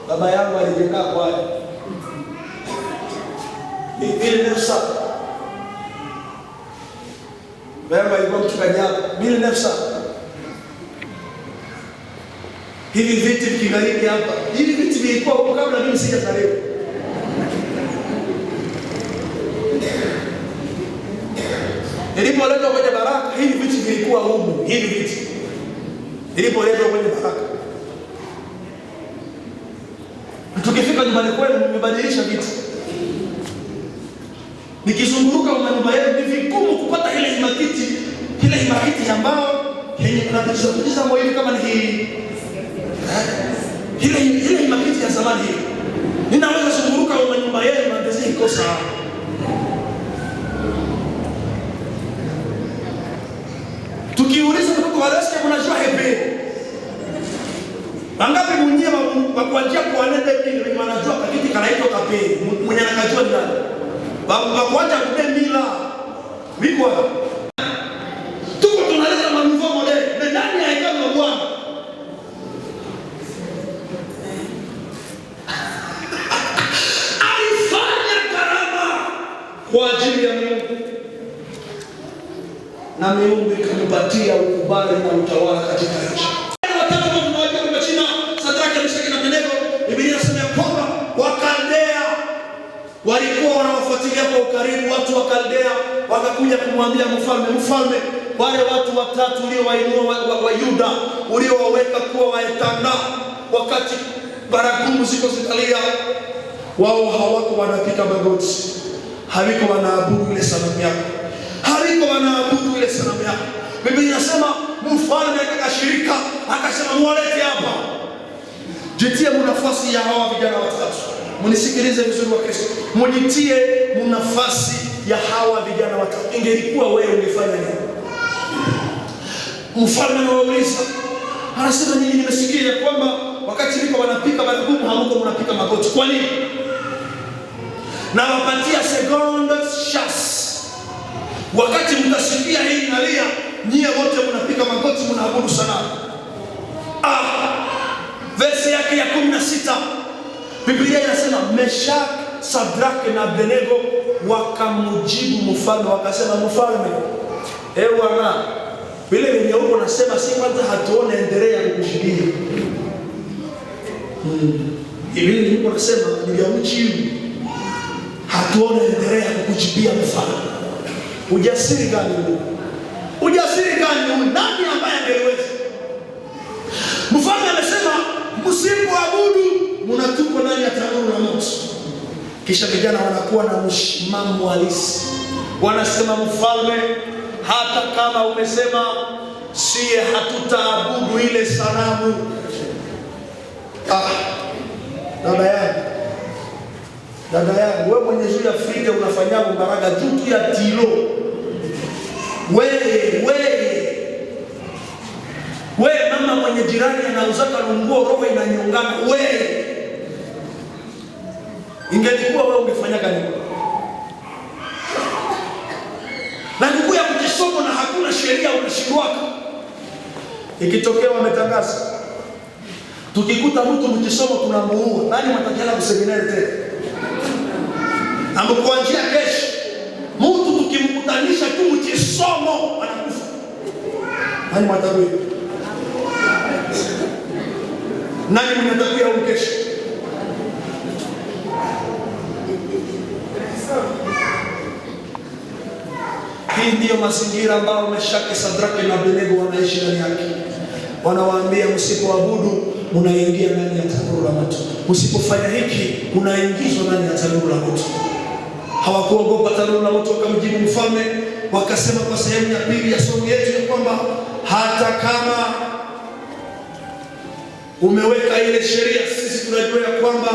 baba yangu alijenga kwa ile nafsa. Baba alikuwa mchungaji hapa. Bila nafsa. Hivi viti vikigariki hapa. Hivi viti vilikuwa huko kabla mimi sijazaliwa. Nilipoletwa kwenye baraka, hivi viti vilikuwa huko. Hivi viti nilipoletwa kwenye baraka. Tukifika nyumbani kwenu mmebadilisha viti. Nikizunguruka kwa nyumba yenu ni vigumu kupata ile himakiti ambao yenye tunataka moyo kama ni hii. Ile himakiti ya zamani hii. Ninaweza zunguruka kwa nyumba yenu na ndezi ikosa. Tukiuliza kutoka walasikia mnajua hepe. Wangapi mwenyewe wakuanjia kuanenda hivi wanajua kakiti kanaitwa kape. Mwenye anakajua ni nani? Wakuanja kudemila. Wiko hapa. Tuko tunaleta manufaa modeli. Na ndani ya hekalu la Bwana. Alifanya gharama kwa ajili ya Mungu. Na Mungu ikampatia ukubali na utawala katika nchi. Watatu tunawajua kwa jina Sadraka, Meshaki na Abednego. Biblia inasema kwamba Wakaldea walikuwa wanawafuatilia kwa ukaribu. Watu wa Kaldea wakakuja kumwambia mfalme, wale watu watatu uliowainua wa Yuda, uliowaweka kuwa waetanda wakati baragumu ziko zikalia, wao hawako wanapika magoti, hawiko wanaabudu ile sanamu yako, Biblia inasema mfalme akakashirika, akasema muwalete hapa. Jitie nafasi ya hawa vijana watatu. Munisikilize vizuri wa Kristo. Mujitie nafasi ya hawa vijana watatu. Ingelikuwa wewe ungefanya nini? Mfalme anawauliza. Anasema nyinyi nimesikia kwamba wakati niko wanapika baragumu hamko mnapika magoti. Kwa nini? Na wapatia second chance. Wakati mtasikia hii inalia, nyie wote mnapika magoti mnaabudu sanamu. Verse yake ya 16. Biblia inasema Meshaki, Sadraka na Abednego wakamjibu mfalme wakasema, mfalme, Bwana, vile wenye huko nasema si kwanza hatuone endelea kukushikia. Vile huko nasema ni ya mchi hatuone endelea kukuchipia mfano. Ujasiri gani huu? Ujasiri gani huu? Nani ambaye angeweza? Mfalme amesema msipoabudu mnatupwa ndani ya tanuru la moto. Kisha vijana wanakuwa na msimamo halisi. Wanasema mfalme, hata kama umesema sie hatutaabudu ile sanamu. Dada yangu, wewe mwenye juu ya Frida unafanya mbaraga juu ya tilo. Wewe mama mwenye jirani anauzaka lunguo roho inanyongana. Wewe ingelikuwa wewe ungefanya gani? Na nguvu ya kujisomo na hakuna sheria unashindwaka. Ikitokea wametangaza, tukikuta mtu mjisomo tunamuua, nani mtakala kuseminari tena? Ambapo kuanzia kesho mtu tukimkutanisha tu mjisomo anakufa. Nani mtakuwa? Nani mnatakuwa huko kesho? Hii ndiyo mazingira ambayo Meshaki, Sadraki na Abednego wanaishi ndani yake. Wanawaambia msipoabudu mnaingia ndani ya tanuru la moto. Msipofanya hiki mnaingizwa ndani ya tanuru la moto. Hawakuogopa tanuru la moto, wakamjibu mfalme, wakasema kwa sehemu ya pili ya somo yetu ya kwamba hata kama umeweka ile sheria, sisi tunajua ya kwamba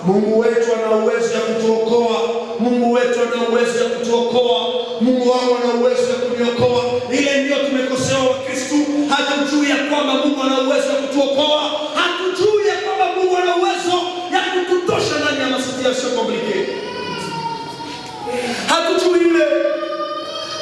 Mungu wetu ana uwezo ya kutuokoa. Mungu wetu ana uwezo ya kutuokoa. Mungu wangu ana uwezo ya kuniokoa. Ile ndio tumekosewa Wakristo. Hatujui ya kwamba Mungu ana uwezo ya kutuokoa. Hatujui ya kwamba Mungu ana uwezo ya kututosha ndani ya masituation complicated. Hatujui ile.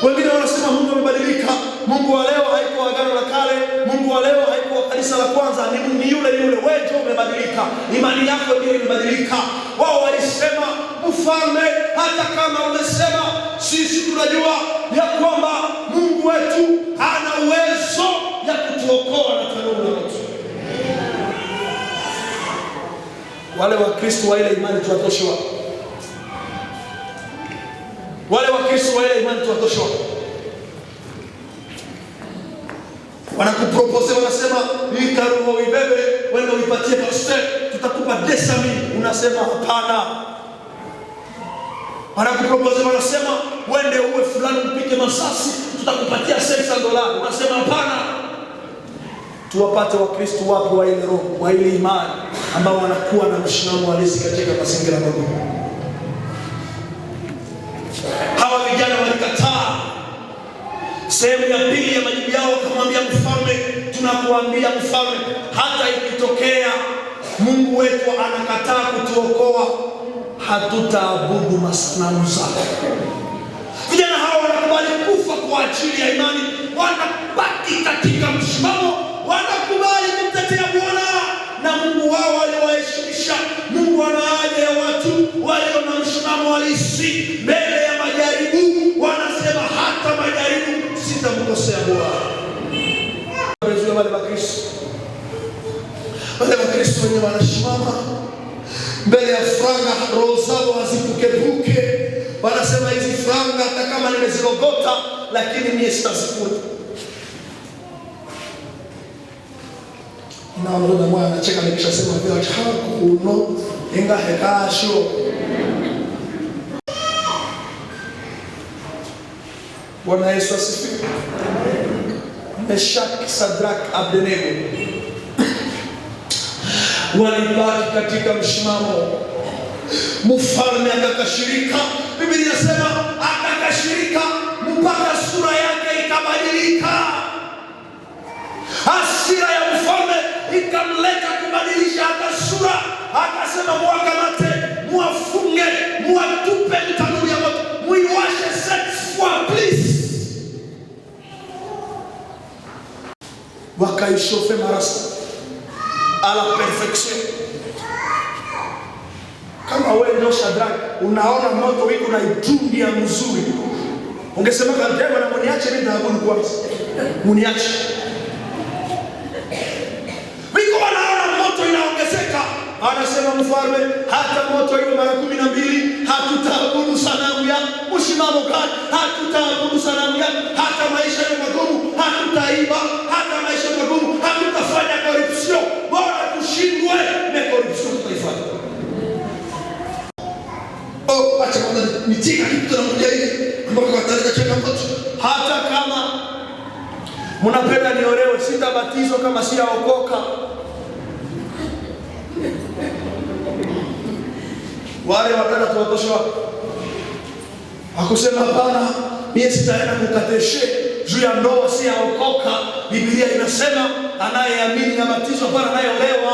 Wengine wanasema Mungu amebadilika. Mungu wa leo haiko agano la kale. Mungu wa leo haiko kanisa la kwanza. Ni yule. Wewe ndio umebadilika. Imani yako ndio imebadilika. Wao walisema mfalme, hata kama umesema, sisi tunajua ya kwamba Mungu wetu ana uwezo ya kutuokoa na tanuru la moto. Wale Wakristo wa ile imani tuwatoshe wapi? Wale Wakristo wa ile imani tuwatoshe wapi? Wanakupropose, wanasema hii taruhu uibebe, wenda uipatie pastor, tutakupa 10,000. Unasema hapana. Wanakupropose, wanasema wende uwe fulani mpike masasi, tutakupatia $600. Unasema hapana. Tuwapate Wakristo wapi wa ile roho, wa ile imani ambao wanakuwa na msimamo halisi katika mazingira magumu. Hawa vijana walikataa. Sehemu ya pili ya majibu yao wakamwambia mfalme, tunakuambia mfalme, hata ikitokea Mungu wetu anakataa kutuokoa, hatutaabudu masanamu zako. Vijana hao wanakubali kufa kwa ajili ya imani, wanabaki katika msimamo, wanakubali kumtetea Bwana na Mungu wao aliowaheshimisha. Mungu ana haja ya watu walio na msimamo halisi mbele ya majaribu. Wanasema hata majaribu sitamkosea Bwana. Wale Wakristo wenye wanasimama mbele ya franga, roho zao hazipukepuke. Wanasema hizi franga hata kama nimezilogota, lakini mimi sitazikula. Na mmoja mmoja anacheka nikishasema vile hakuno inga hekasho. Bwana Yesu asifiwe. Meshaki, Sadraki, Abednego walibaki katika msimamo. Mfalme akakashirika. Biblia inasema akakashirika mpaka sura yake ikabadilika. Hasira ya mfalme ikamleta kubadilisha hata sura. Akasema muwakamate, muwafunge, muwatupe tanuru ya moto, muiwashe 7 fois please. Wakaishofe marasa a la perfection. Kama wewe ndio Shadraka, unaona moto wiko na itungi ya mzuri, Ungesema kama na muniache mimi naabudu kwanza. Muniache. Wiko wanaona moto inaongezeka. Anasema mfalme, hata moto hiyo mara 12 hatutaabudu sanamu ya mshimamo gani? Hatutaabudu sanamu ya hata maisha ya magumu, hatutaiba, hata maisha ya magumu, hatutafanya corruption. Bora tushindwe na corruption tutaifanya. Oh, acha kwanza nitika kitu na mmoja hivi ambao wataleta changamoto. Hata kama mnapenda niolewe, sitabatizwa kama sijaokoka. Wale wakana tuwatosha akusema hapana, mimi sitaenda kukateshe juu ya ndoa sijaokoka. Biblia inasema anayeamini abatizwa para anayeolewa.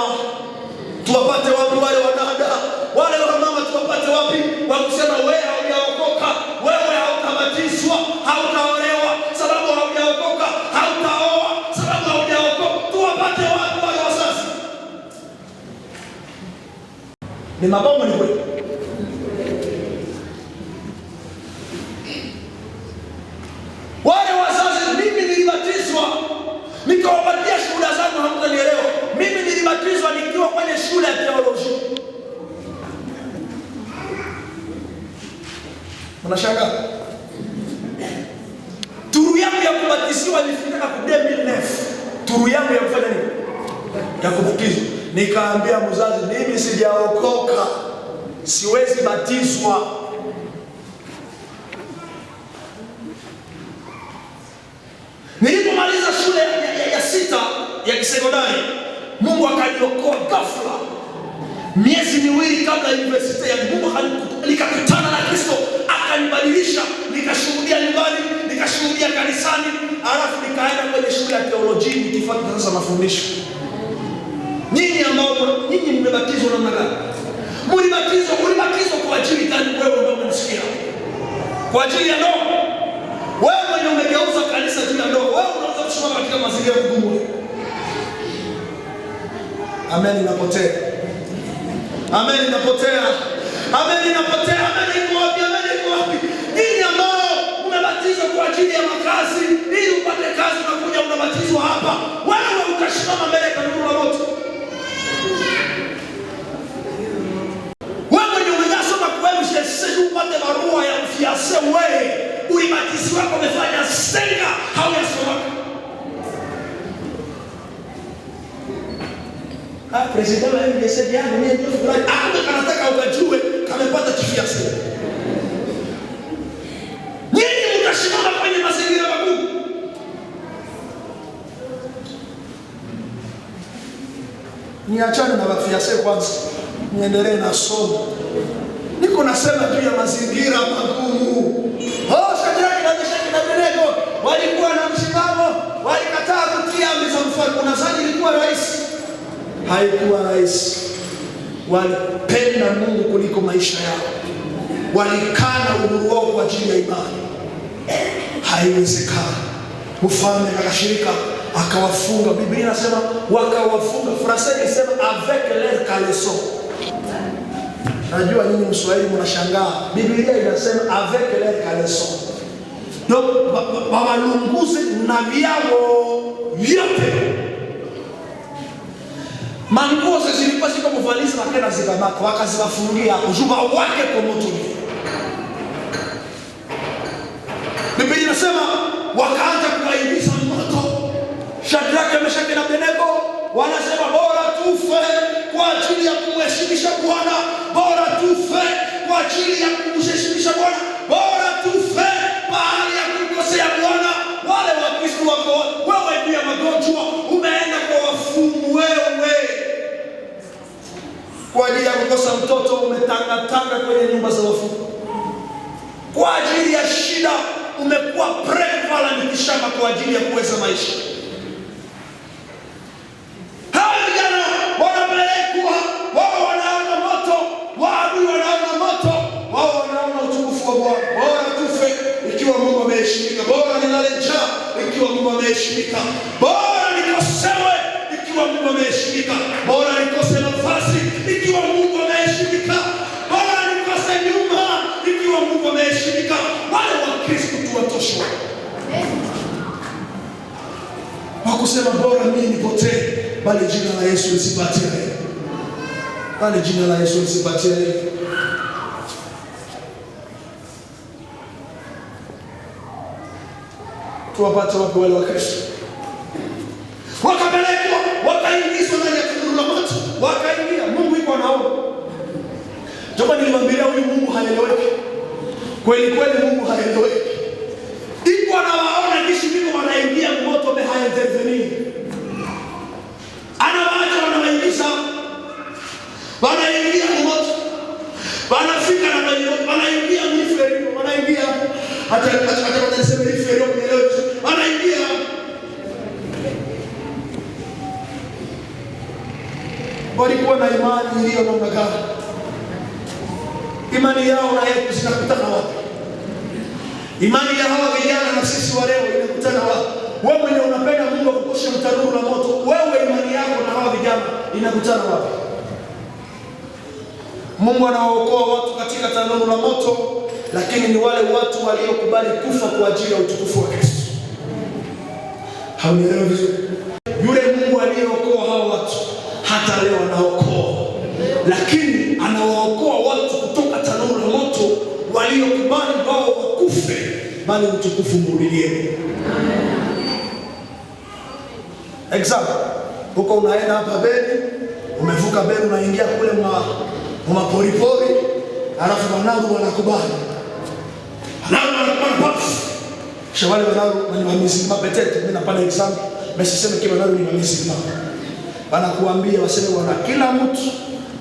Tuwapate wapi wale wadada, wale wamama, tuwapate wapi wakusema wewe haujaokoka, wewe hautabatizwa, hautaolewa sababu haujaokoka, hautaoa sababu haujaokoka. Tuwapate wapi wale wazazi? Ni mabomu ni kweli. Wale wazazi, mimi nilibatizwa nikawapatia shuhuda zangu, hamtanielewa. Mimi nilibatizwa nikiwa kwenye shule ya teolojia. Mnashangaa? Turu yangu ya kubatiziwa nilifika kwa 2009. Turu yangu ya kufanya nini? Ya kubatizwa. Nikaambia mzazi, mimi sijaokoka, siwezi batizwa. Nilipomaliza shule ya 6 ya kisekondari, Mungu akaniokoa ghafla. Miezi miwili kabla ya university ya Mungu nikakutana na Kristo, akanibadilisha, nikashuhudia nyumbani, nikashuhudia kanisani, alafu nikaenda kwenye shule ya teolojia nikifuata sasa mafundisho. Nyinyi ambao nyinyi mmebatizwa namna gani? Mlibatizwa kwa ajili gani? Wewe ndio unasikia. Kwa ajili ya ndoa. Wewe mwenye umegeuza kanisa juu ya ndoa, wewe unaweza kusimama katika mazingira magumu. Amen inapotea. Amen inapotea. Amen inapotea. Amen iko wapi? Amen iko wapi? Ninyi ambao umebatizwa kwa ajili ya makazi, ili upate kazi unakuja unabatizwa hapa. Wewe ukasimama mbele ya kanuni la moto. Wewe mwenye umejasoma kwa MSC upate barua ya mfiase wewe. Ulibatizwa kwa umefanya senga hauyasoma. President wa MSC yangu ni ndio fulani. Anataka ukajue kamepata kifiasi. Nyinyi mtasimama kwenye mazingira magumu. Niachane na mafiase kwanza. Niendelee na somo. Niko nasema juu ya mazingira magumu. Shadraka na Meshaki na Abednego walikuwa na msimamo, walikataa kutii amri za mfalme. Unadhani ilikuwa rahisi? Haikuwa rahisi. Walipenda Mungu kuliko maisha yao. Walikana uhuru wao kwa ajili ya imani. Haiwezekani. Mfalme akashirika akawafunga. Biblia inasema wakawafunga. Fransai inasema avec leur caleçon. Najua nyinyi Mswahili mnashangaa. Biblia inasema avec leur caleçon. Donc wamalunguze na vyao vyote. Manguo zilikuwa ziko mvalizi na kena zikamaka, wakaziwafungia ujuba wake kwa moto. Biblia inasema wakaanza kuwaingiza moto. Shadraka, Meshaki na Abednego wanasema bora tufe kwa ajili ya kumheshimisha Bwana, bora tufe kwa ajili ya kumheshimisha Bwana, bora tufe bahali ya kumkosea Bwana. Wale Wakristo wako wewe ndio magonjwa, umeenda kwa wafumu wewe. Kwa ajili ya kukosa mtoto umetanga kwenye nyumba za wafumu. Kwa ajili ya shida umekuwa prevalent kishamba kwa ajili ya kuweza maisha. Hao vijana wanapelekwa, wao wanaona moto, waadui wanaona moto, wao wanaona utukufu wa Bwana. Bora tufe ikiwa Mungu ameheshimika, bora nilale njaa ikiwa Mungu ameheshimika, bora nikosewe ikiwa Mungu ameheshimika, bora nikose nafasi ikiwa Mungu ameheshimika, bora nikose nyumba ikiwa Mungu ameheshimika. Wale wa Kristo tuwatosha. kuondoshwa. Hakusema bora mimi nipotee, bali jina la Yesu lisipatie. Bali jina la Yesu lisipatie. Tuwapate wapi wale wa Kristo? Wakapelekwa, wakaingizwa ndani ya tanuru la moto, wakaingia. Mungu yuko anaona. Jamani, nilimwambia huyu Mungu haeleweki. Kweli kweli Mungu haeleweki. Iko anawaona jinsi vile wanaingia moto bila hainterveni. Anawaacha wanawaingiza. Wanaingia moto. Wanafika na wanaingia miferi, wanaingia hata wanasema miferi leo. Wanaingia. Walikuwa na imani iliyo namna gani? Imani yao na yetu zinakutana wapi? Imani ya hawa vijana na sisi wa leo inakutana wapi? Wewe mwenye unapenda Mungu akukoshe mtanuru la moto, wewe imani yako na hawa vijana inakutana wapi? Mungu anawaokoa watu katika tanuru la moto, lakini ni wale watu waliokubali kufa kwa ajili ya utukufu wa Kristo. Haunielewi vizuri? Yule Mungu aliyeokoa hawa watu hata leo anaokoa, lakini anawaokoa watu kutoka tanuru la moto waliokubali wao wakufe, bali utukufu mrudie. Example, huko unaenda hapa Beni, umevuka Beni unaingia kule mwa poripori, alafu wanangu wanakubali. Wanangu wanakubali pafu. Shawali wanangu ni mamisi mapetete, mimi napana example, mesiseme kile wanangu ni mamisi mapetete. Wanakuambia waseme wana kila mtu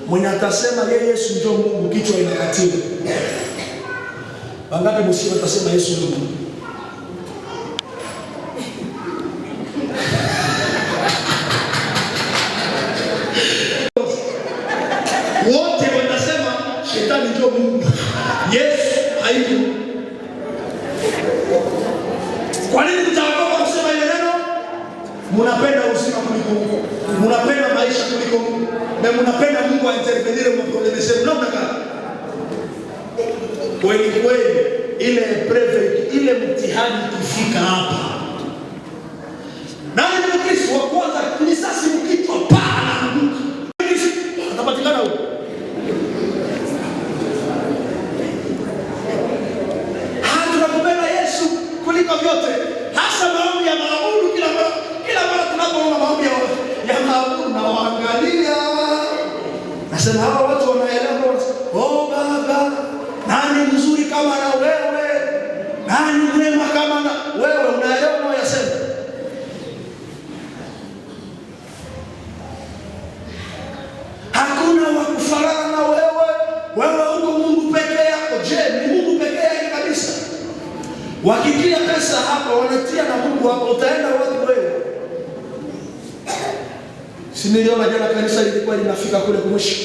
mwenye atasema yeye Yesu ndio Mungu kichwa inakatiwa. Wangapi msiwe atasema Yesu ndio Mungu? Wote wanasema shetani ndio Mungu. Yesu haipo. Kwa nini mtaogopa kusema ile neno? Mnapenda uzima kuliko Mungu. Mnapenda maisha kuliko Mungu. Na mnapenda Mungu aintervenire kwa problemi zenu. Namna gani? Kweli kweli ile preve ile mtihani kufika hapa. Nani ni Mkristo wa kwanza ni sasa mkitwa pana. Atapatikana huko. Tunakupenda Yesu kuliko vyote. Hasa maombi ya maabudu kila mara tunapoomba maombi ya maabudu na waangalia. Nasema hawa watu wanaelewa, oh Baba, nani mzuri kama na wewe? Nani mwema kama na wewe? Unaelewa unayosema? Hakuna wa kufanana na wewe. Wewe uko Mungu pekee yako. Je, ni Mungu pekee yake kabisa? Wakitia pesa hapa, wanatia na Mungu hapa, utaenda wapi wewe? Si niliona jana kanisa lilikuwa linafika kule kumwisho.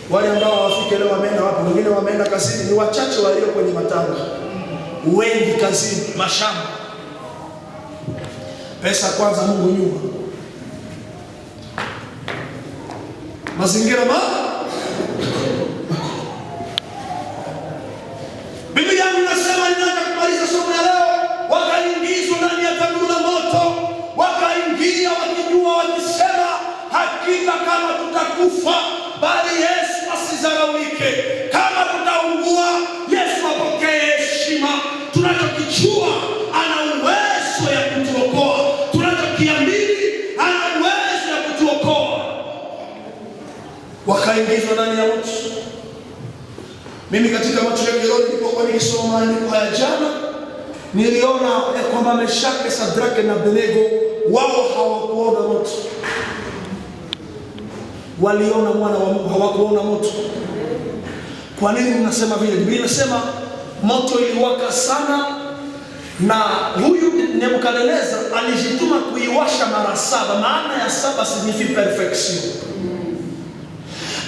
Wale ambao hawafike leo wameenda wapi? Wengine wameenda kazini, ni wachache walio kwenye matanga. Wengi kazini, mashamba. Pesa kwanza, Mungu nyuma. Mazingira Biblia inasema ninataka kumaliza somo la leo, wakaingizwa ndani ya tanuru la moto, wakaingia wakijua wakisema hakika kama tutakufa bali Yesu asizaraulike. Kama tutaungua Yesu apokee heshima. Tunachokijua ana uwezo ya kutuokoa. Tunachokiamini ana uwezo ya kutuokoa. Wakaingizwa ndani ya moto. Mimi katika macho ya kiroho nilipokuwa nikisoma maandiko haya jana, niliona kwamba Meshaki, Shadraka na Abednego wao hawakuona moto. Waliona mwana wa Mungu, hawakuona moto. Kwa nini ninasema vile? Biblia inasema moto iliwaka sana, na huyu Nebukadneza alijituma kuiwasha mara 7. Maana ya 7 signifie perfection.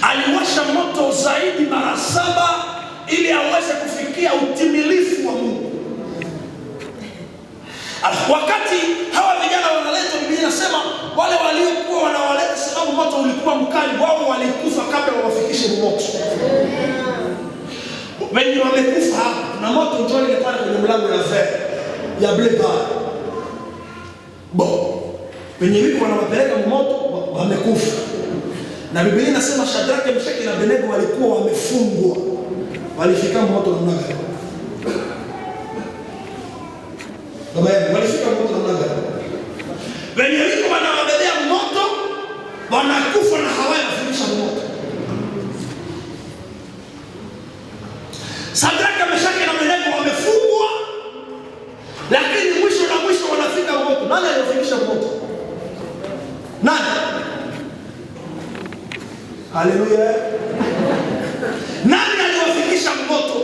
Aliwasha moto zaidi mara 7 ili aweze kufikia utimilifu wa Mungu. Wakati hawa vijana wanaletwa, Biblia inasema wale waliokuwa wanawaleta, sababu moto ulikuwa mkali, wao walikufa kabla wawafikishe moto. Wengi wamekufa hapa. na moto njoo ile pale kwenye mlango ya Bleba. Penye wiko wanawapeleka moto wamekufa. Na Biblia inasema Shadraka, Meshaki na Abednego walikuwa wamefungwa. Walifika moto namna gani? Baba yangu, walifika moto namna gani? Wenye wiko wanawabebea moto, wanakufa na hawayafundisha moto. Shadraka, Meshaki na Abednego wamefungwa, lakini mwisho na mwisho wanafika moto. Nani aliyofikisha moto? Nani? Haleluya. Nani aliwafikisha moto?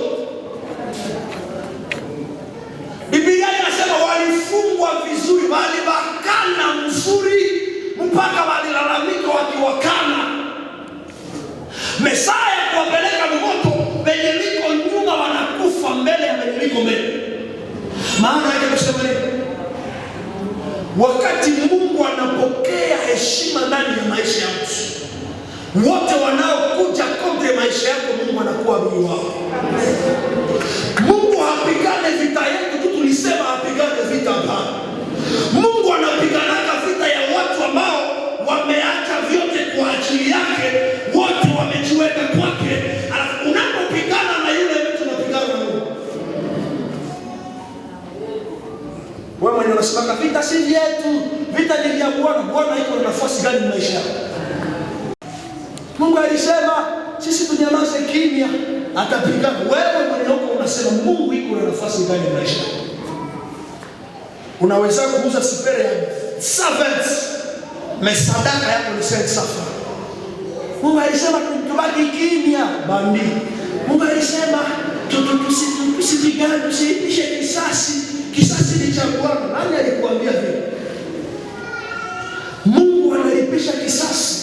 Biblia inasema walifungwa vizuri, walibakana mzuri mpaka walilalamika wakiwakana. Mesaya kuwapeleka moto, wenye liko nyuma wanakufa mbele ya wenye liko mbele. Maana yake kusema nini? Wakati Mungu anapokea heshima ndani ya maisha ya mtu, wote wanaokuja kontra maisha yako Mungu anakuwa adui wao. Mungu hapigane vita yetu tu tulisema hapigane vita hapana. Mungu anapigana vita ya watu ambao wameacha vyote kwa ajili yake, wote wamejiweka kwake. Alafu unapopigana na yule mtu unapigana na Mungu. Wewe mwenye unasema vita si vyetu, vita ni vya Bwana. Bwana iko na nafasi gani maisha yako? Mungu alisema sisi tunyamaze kimya, atapigana. Wewe mwenye huko unasema Mungu iko na nafasi gani maisha? Unaweza kuuza sipere ya servants, mesadaka yako ni safa. Mungu alisema tubaki kimya, bandi. Mungu alisema tusipigane, tusiipishe kisasi. Kisasi ni cha Bwana. Nani alikuambia vile? Mungu analipisha kisasi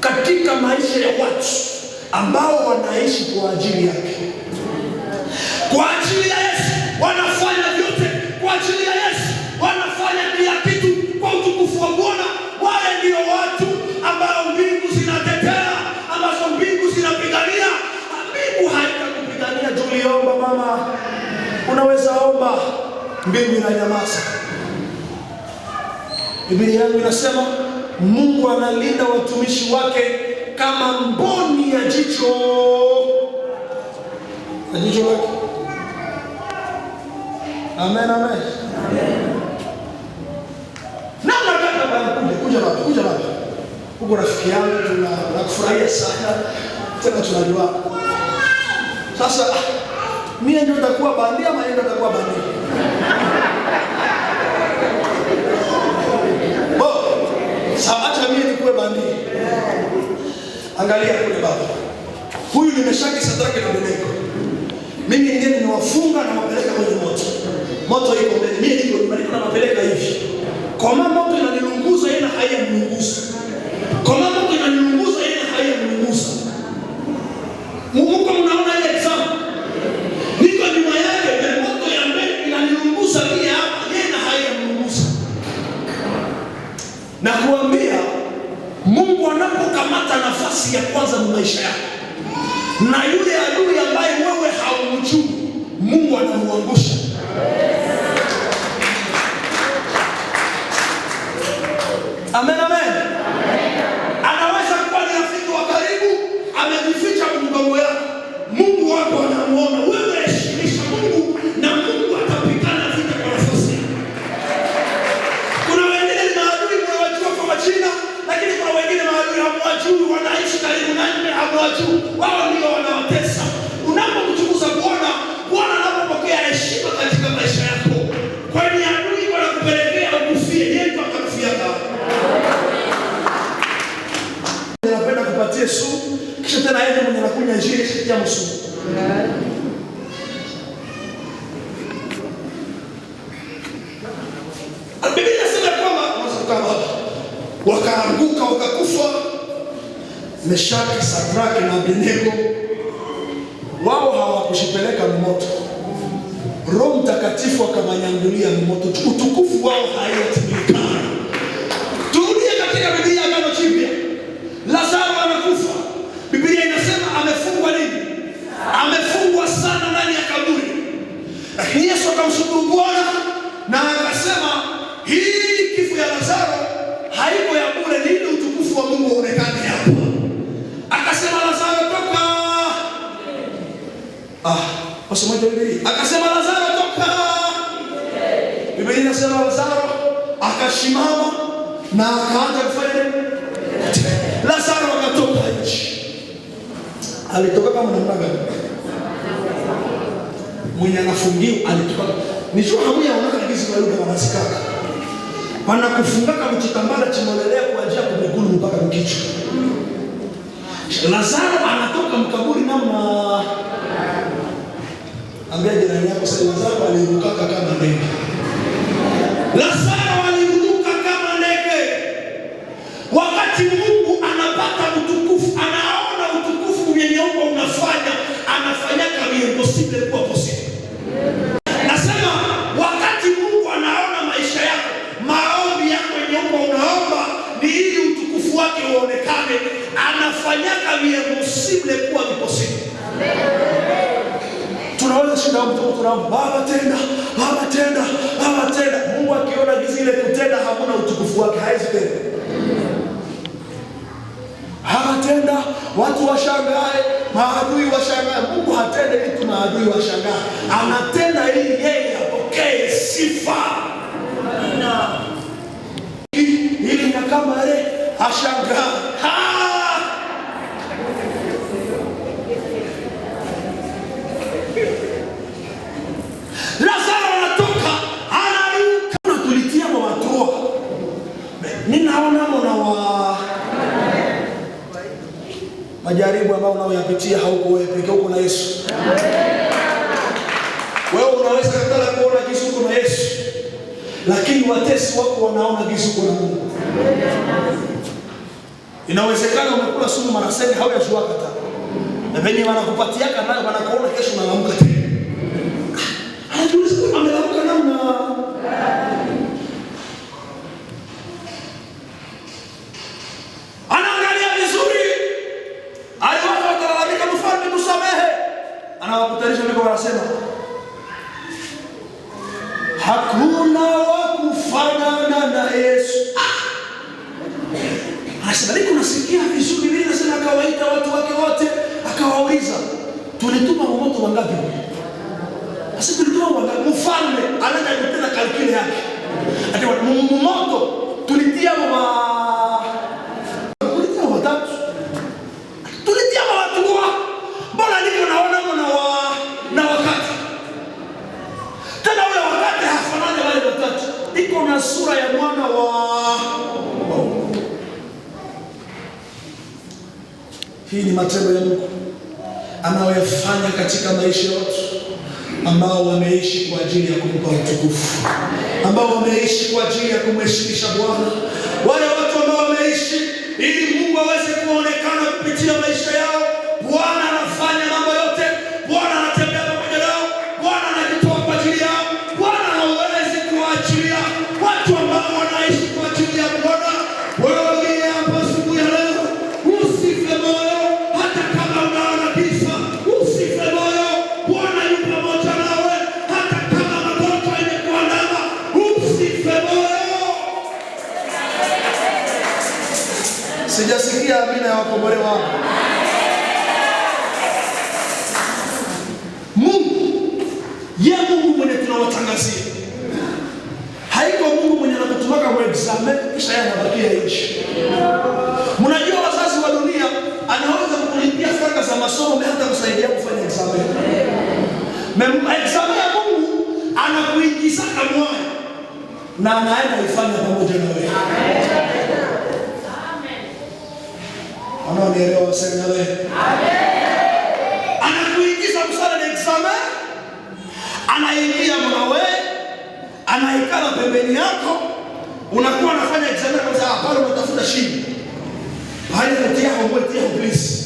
katika maisha ya watu ambao wanaishi kwa ajili yake. Kwa ajili ya Yesu wanafanya vyote, kwa ajili ya Yesu wanafanya kila kitu kwa utukufu wa Bwana. Wale ndio watu ambao mbingu zinatetea, ambazo mbingu zinapigania. Mbingu haitakupigania juu uliomba mama. Unaweza omba, mbingu inanyamaza. Biblia yangu inasema Mungu analinda watumishi wake kama mboni ya jicho lake. Amen, amen. Kuja baba. Huko rafiki yangu tunakufurahia sana. Tena tunajua. Sasa mimi ndio nitakuwa bandia ama yeye ndio atakuwa bandia? Acha mimi nikuwe bandia. Angalia kule baba. Huyu ni Meshaki, Shadraka na Abednego. Mimi ndiye nimewafunga na mapeleka kwenye moto. Moto iko mbele. Mimi niko na mapeleka hivi. Kama moto inanilunguza yeye na hayanilunguza. Kama moto inanilunguza yeye na hayanilunguza. Mungu mnaona ile example. Niko nyuma yake, moto ya mbele inanilunguza mimi hapa, yeye na hayanilunguza. Na kuambia Mungu anapokamata nafasi ya kwanza mu maisha yako, na yule adui ambaye wewe haumjui, Mungu anamuangusha. Amen, amen. Anaweza kuwa ni rafiki wa karibu, amejificha mgongo yako. Mungu wako anamuona. Wewe heshimisha Mungu na Mungu atapigana vita kwa nafasi. Kuna wengine ni maadui mnawajua kwa majina, lakini kuna wengine maadui hamwajui, wanaishi karibu na nyinyi hamwajui. Wao ndio wanawatesa. Unapomtukuza Bwana, Bwana anapopokea heshima katika maisha yako. Kwani adui wanakupelekea ukufie, yeye atakufia kama. Ninapenda kupatia sumu, kisha tena yeye mwenye anakunywa injili kisha msumu. Biblia inasema kwamba wakaanguka wakakufa. Meshaki, Shadraka na Abednego wao hawakushipeleka moto. Roho Mtakatifu akamanyangulia moto. Utukufu wao haiyatimilika. Turudie katika Biblia Agano Jipya. Lazaro amefungwa sana ndani ya kaburi. tukamshukuru Bwana na akasema hii kifo ya Lazaro haiko ya bure, ni ili utukufu wa Mungu uonekane hapa. Akasema Lazaro toka. Wasomaji wa Biblia. Akasema Lazaro toka. Biblia inasema Lazaro akasimama na akaanza kufanya nini? Lazaro akatoka nje. Alitoka kama namna gani? Mwenye anafungiwa alitoka. Nisho hamuyaona kabisa Wayuda wanasikaka. Wanakufungaka mchitambala chimolelea kwa ajili ya kumigulu mpaka mkichwa. Lazaro anatoka mkaburi namna. Ambia jirani yako sasa, Lazaro alirukaka kama ndege. Lazaro aliruka kama ndege. Wakati Mungu anapata utukufu, anaona utukufu mwenye uko unafanya, anafanya kama impossible kuwa possible. Nasema wakati Mungu anaona maisha yako, maombi yako yenye uko unaomba ni ili utukufu wake uonekane, anafanya kama impossible kuwa possible. Tunaweza shinda mtu tunaomba Baba tenda, Baba tenda, Baba tenda. Mungu akiona gizile kutenda hamuna utukufu wake, haizi tena. Baba tenda, watu washangae, maadui washangae. Mungu hatenda ili tu maadui washangae. Anatenda ili yeye apokee sifa. Amina. Ili na kama ile ashangae. Lazaro anatoka, anaruka. Tulitia kwa watu. Mimi naona majaribu ambayo unayoyapitia hauko wewe pekee, uko na Yesu. Wewe unaweza katala kuona jinsi uko na Yesu, lakini watesi wako wanaona jinsi uko na Mungu. Inawezekana umekula sumu mara saba hauyajua kata. Na venye wanakupatia nayo wanakuona kesho unaamka tena. Anajiuliza ameamka namna. Anaangalia vizuri. Aliwapa watalalamika, mfalme tusamehe. Anawakutanisha miko wanasema hakuna wa kufanana na Yesu. Anasema niko nasikia vizuri, Biblia inasema akawaita watu wake wote, akawauliza tulituma moto wangapi? Sasa tulituma wangapi? Mfalme anaenda kutenda kalkuli yake. Ati moto tulitia watatu. Tulitia watu wa. Mbona niko naona na wakati. Tena ule wakati hafanani wale watatu. Iko na sura ya mwana wa. Hii ni matendo ya Mungu anayoyafanya katika maisha ya watu ambao wameishi kwa ajili ya kumpa utukufu, ambao wameishi kwa ajili ya kumheshimisha Bwana, wale watu ambao wameishi ili Mungu aweze kuonekana kupitia maisha yao. Bwana anafanya mambo yote, Bwana anatembea pamoja nao, Bwana anajitoa kwa ajili yao. Bwana hawezi kuachilia watu ambao wanaishi kwa ajili ya Bwana. Wewe hapa siku ya leo usife moyo, hata kama unaona kisa, usife moyo. Bwana yupo pamoja nawe, hata kama magonjwa yamekuandama, usife moyo. Sijasikia amina ya wakombolewa. Mungu mwenye tunawatangazia. Haiko Mungu mwenye anakutumaka kwa examen kisha yeye anabakia nje. Mnajua wazazi wa dunia anaweza kukulipia fedha za masomo na hata kusaidia kufanya examen. Examen ya Mungu anakuingiza kamwe na anaenda ifanya pamoja na wewe. Amen. Anaelewa sema wewe. Amen. Anakuingiza msala na examen. Anaingia mwana wewe, anaikala pembeni yako, unakuwa unafanya examen kwa sababu pale unatafuta shida. Pale unatia homework please.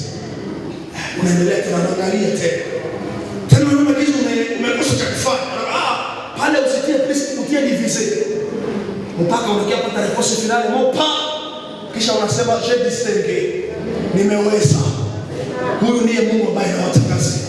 Unaendelea tunaangalia tena. Tena unaona kitu umekosa cha kufanya. Pale usitie please, utie divise. Mpaka unakia pata reposi finale mopa. Kisha unasema je distingue. Nimeweza. Huyu ndiye Mungu ambaye anawatangazia.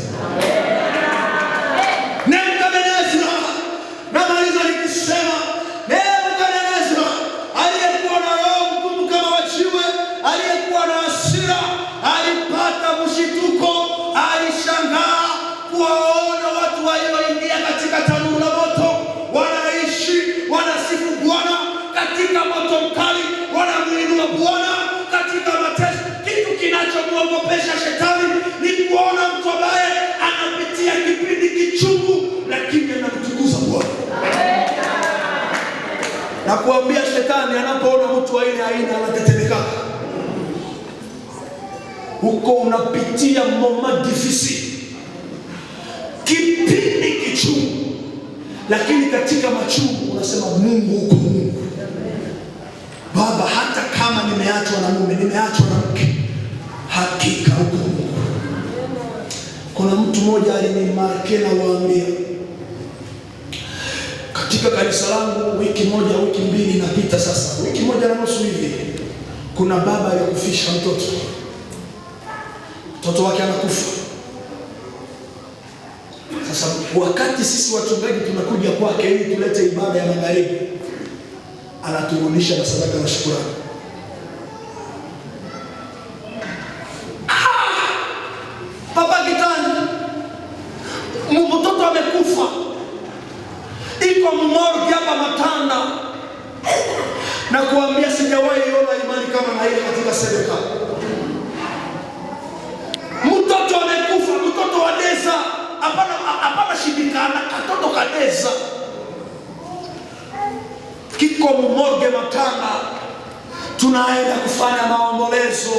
Na kuambia shetani anapoona mtu wa ile aina anatetemeka. Huko unapitia moment difficile, kipindi kichungu, lakini katika machungu unasema Mungu huko, Mungu Baba, hata kama nimeachwa na mume, nimeachwa na mke, hakika huko Mungu. Kuna mtu mmoja alinimarkia na waambia, katika kanisa langu wiki moja, wiki mbili inapita sasa, wiki moja na nusu hivi, kuna baba alikufisha mtoto wake anakufa. Sasa wakati sisi wachungaji tunakuja kwake ili tulete ibada ya magharibi, anaturudisha na sadaka na shukrani. Baba kitani, mtoto amekufa, iko mmorgi hapa Matanda, na kuambia sijawahi ona imani kama na ile katika serikali. Mtoto amekufa, mtoto wa Deza, hapana shibikana, katoto kadeza kiko mmorge Matanda. Tunaenda kufanya maombolezo.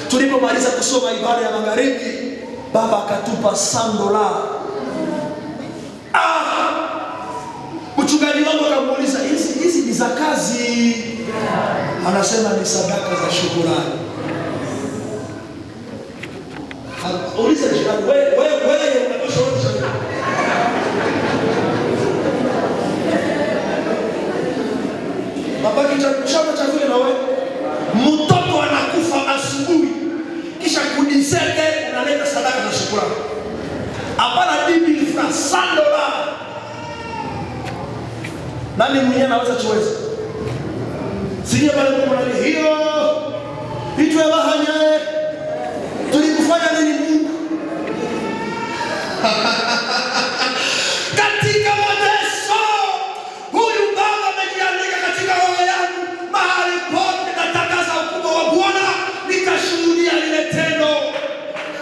Tulipomaliza kusoma ibada ya magharibi, baba akatupa $100. Mchungaji wangu akamuuliza, hizi ni za kazi? Anasema ni sadaka za shukrani. Uliza jirani, wewe unatosha wote shaka. Baba kitachama cha vile na wewe. Mtoto anakufa asubuhi, kisha kudiseke unaleta sadaka na shukrani. Hapana $10,000, $100. Nani mwenye anaweza kuweza? Sije pale Mungu anani hiyo. Itwe bahanya. Tulikufanya nini Mungu? Katika mateso, huyu baba amejiandika katika roho yangu, mahali pote natangaza ukubwa wa Bwana, nikashuhudia lile tendo.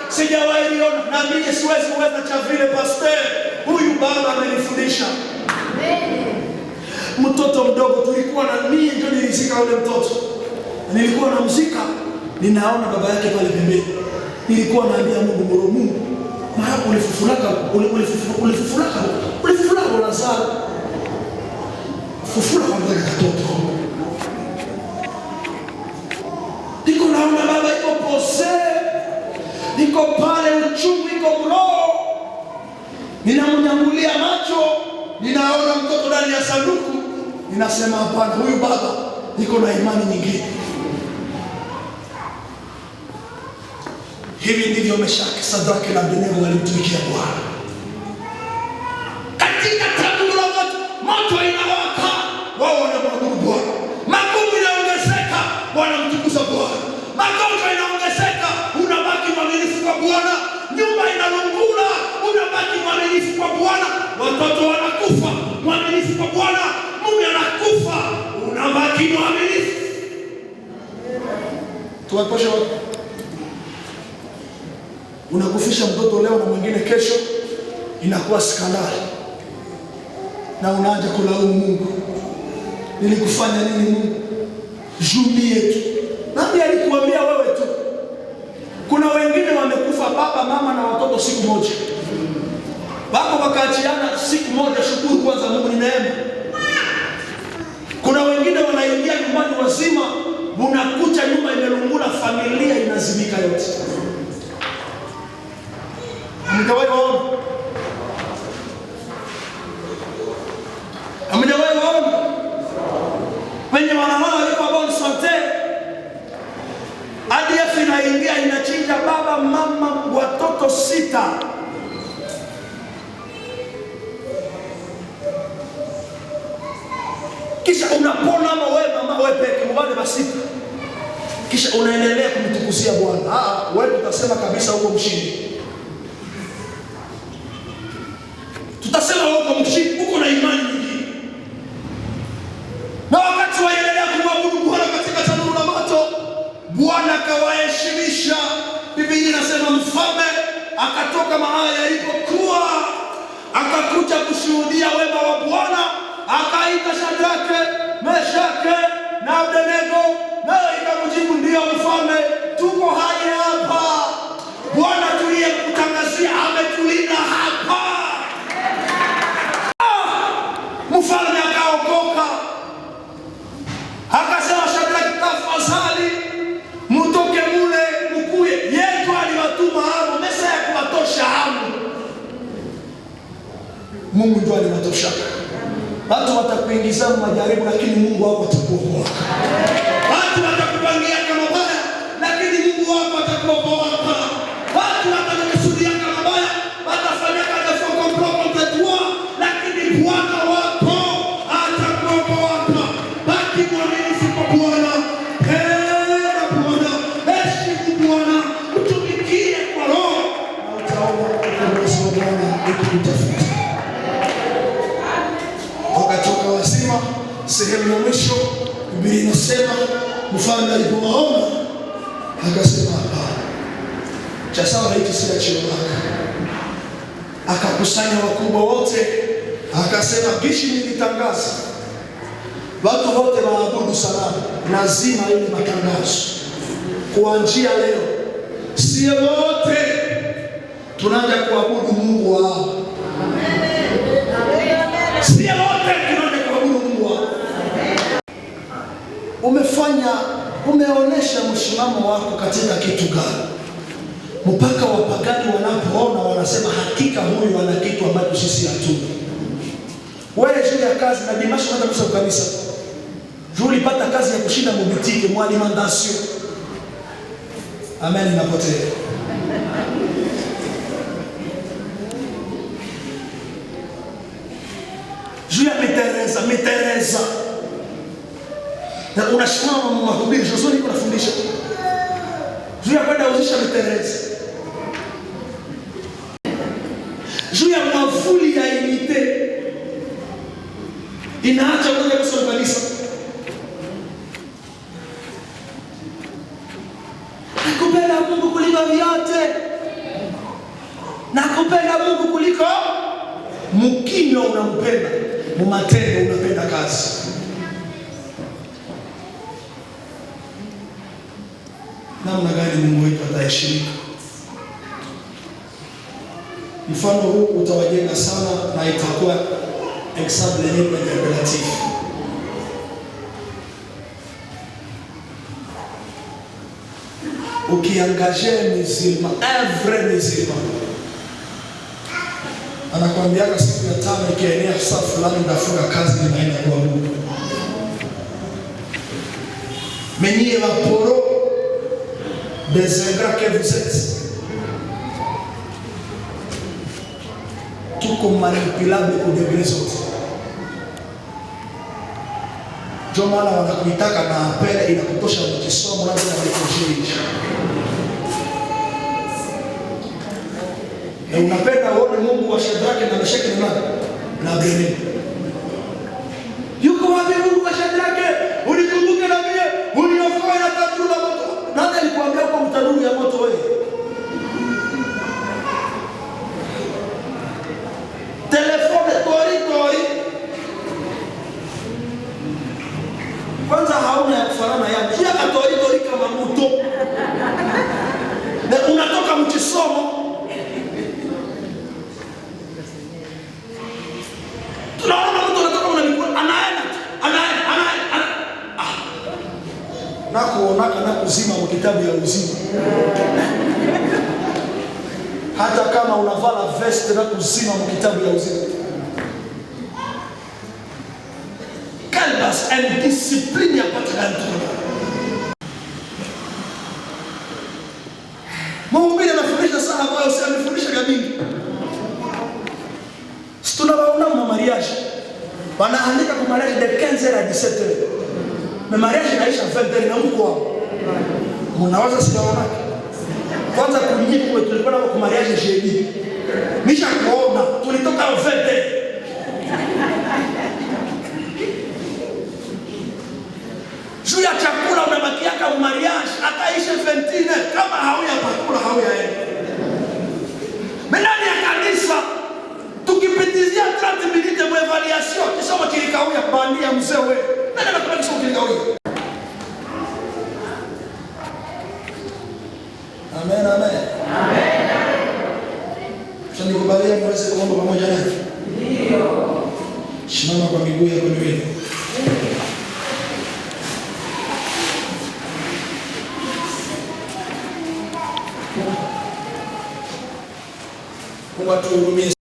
Sijawahi liona, na mimi siwezi kuweza cha vile pastor. Huyu baba amenifundisha. Mtoto mdogo tulikuwa na mimi ndio nilizika yule mtoto. Nilikuwa na mzika, ninaona baba yake pale pembeni. Nilikuwa naambia Mungu, mara ulifufulaka Lazaro. Fufula kwa mtoto. Niko naona baba iko pose. Niko pale uchungu iko mroho. Ninamnyangulia macho, ninaona mtoto ndani ya sanduku. Ninasema hapana, huyu baba niko na imani nyingine. Hivi ndivyo Meshaki, Shadraka na Abednego walimtumikia Bwana. Katika tanuru la moto inawaka, wao wanamwabudu Bwana. Magumu yanaongezeka, wanamtukuza Bwana. Magonjwa yanaongezeka, unabaki mwaminifu kwa Bwana. Nyumba inalungula, unabaki mwaminifu kwa Bwana. Watoto wanakufa, mwaminifu kwa Bwana. Mume anakufa, unabaki mwaminifu. Tuwapashe watu. Unakufisha mtoto leo na mwingine kesho, inakuwa skandali. Na unaanza kulaumu Mungu. Nilikufanya nini Mungu? Jumbi yetu. Nani alikuambia wewe tu? Kuna wengine wamekufa baba, mama na watoto siku moja. Bako wakaachiana siku moja, shukuru kwanza Mungu ni neema. Kuna wengine wanaingia nyumbani wazima, unakuta nyumba imelungula, familia inazimika yote. Hamjawahi waona? Hamjawahi waona? Wenye wanamama walikuwa bon sante, ADF inaingia inachinja baba, mama, watoto 6. Kisha unapona ama wewe mama wewe peke mbane basika. Kisha unaendelea kumtukuzia Bwana. Wewe tutasema kabisa huko mshindi. Tutasema huko mshindi, huko na imani nyingine. Na wakati waendelea kumwabudu Bwana katika tanuru la moto, Bwana akawaheshimisha. Biblia inasema mfalme akatoka mahali alipokuwa, akakuja kushuhudia wema wa Bwana, akaita Shadraka, Mungu ndio anatosha. Watu watakuingiza majaribu, lakini Mungu wako atakuokoa. Watu watakupangia kama baya, lakini Mungu wako atakuokoa. Watu watakusudia kama baya, watafanya kazi kwa kompromiso, lakini Bwana wako atakuokoa. Baki mwaminifu kwa Bwana. Bwana, heshimu Bwana, utumikie kwa roho, na utaona ukombozi wa Bwana ukikutafuta. Wakatoka wazima. Sehemu ya mwisho Biblia inasema mfalme alipowaona akasema, hapana, cha sawa hiki si achio lako. Akakusanya wakubwa wote, akasema, kishi nilitangaza watu wote waabudu sanamu. Lazima ile matangazo kuanzia leo, sio wote tunaanza kuabudu Mungu wao. Sio wote tunaanza kuabudu Mungu wao. Umeonesha msimamo wako katika kitu gani? Mpaka wapagani wanapoona wanasema, hakika huyu ana kitu ambacho sisi hatuna. Wewe juu ya kazi na dimashi hata kusema kabisa. Juu ulipata kazi ya kushinda mubitike, mwalimantasio. Amen, inapotea. Juu ya mitereza. Na unasimama mahubiri, Josué niko nafundisha. Juu ya kwenda uzisha mitereza. Juu ya mwavuli ya imite. Inaacha unaje kusoma kanisa. Nakupenda Mungu kuliko vyote. Nakupenda Mungu kuliko mkinyo unampenda. Mumatendo unapenda kazi. Namna gani Mungu wetu ataheshimika? Mfano huu utawajenga sana na itakuwa example yenyewe interpretative. Ukiangaje musulman, every musulman anakuambiaga siku ya 5 ikienea saa fulani ndafunga kazi na naenda kuabudu. Menye vaporo des ingrats que vous êtes. Tuko manipulable kwa degré zote. Ndio maana wanakuitaka na apele inakutosha mkisomo na kujifunza. Na unapenda uone Mungu wa Shadraka na Meshaki na Abednego. Yuko wapi Mungu wa Shadraka? Unikumbuke na mimi, uniokoe na tanuru la moto. Nani alikwambia uko mtanuru ya moto wewe? Telefone tori. Kwanza hauna ya kufanana yangu. Kia tori kama moto. Na unatoka mchisomo. Tunaona mtu anatoka unalikuwa anaenda. Na kuonaka na kuzima kitabu ya uzima. Hata kama unavala vest na kuzima kitabu ya uzima. Kalbas and discipline ya patakatifu. Mungu bila anafundisha sana ambayo si amefundisha kabisa. Tunawaona mama mariage. Wanaandika kwa mariage de 15 à 17 heures. Mais mariage inaisha 20 heures na huko hapo. Mnawaza sijaona. Kwanza kunyiki kwa tulikuwa na kwa mariage jeudi. Nisha kuona tulitoka 20 heures. Juu ya chakula unabakia kama mariage ataisha 20 kama hauya pakula hauyaenda. Menani ya kanisa tukipitizia 30 minutes ya evaluation kisha kilikauya bandia mzee wewe. Nani anakubali kisha kilikauya? Amen. Amen. Tunikubalia mweze kuomba pamoja naye. Ndio. Simama kwa miguu yako miwili. Mungu atuhurumie.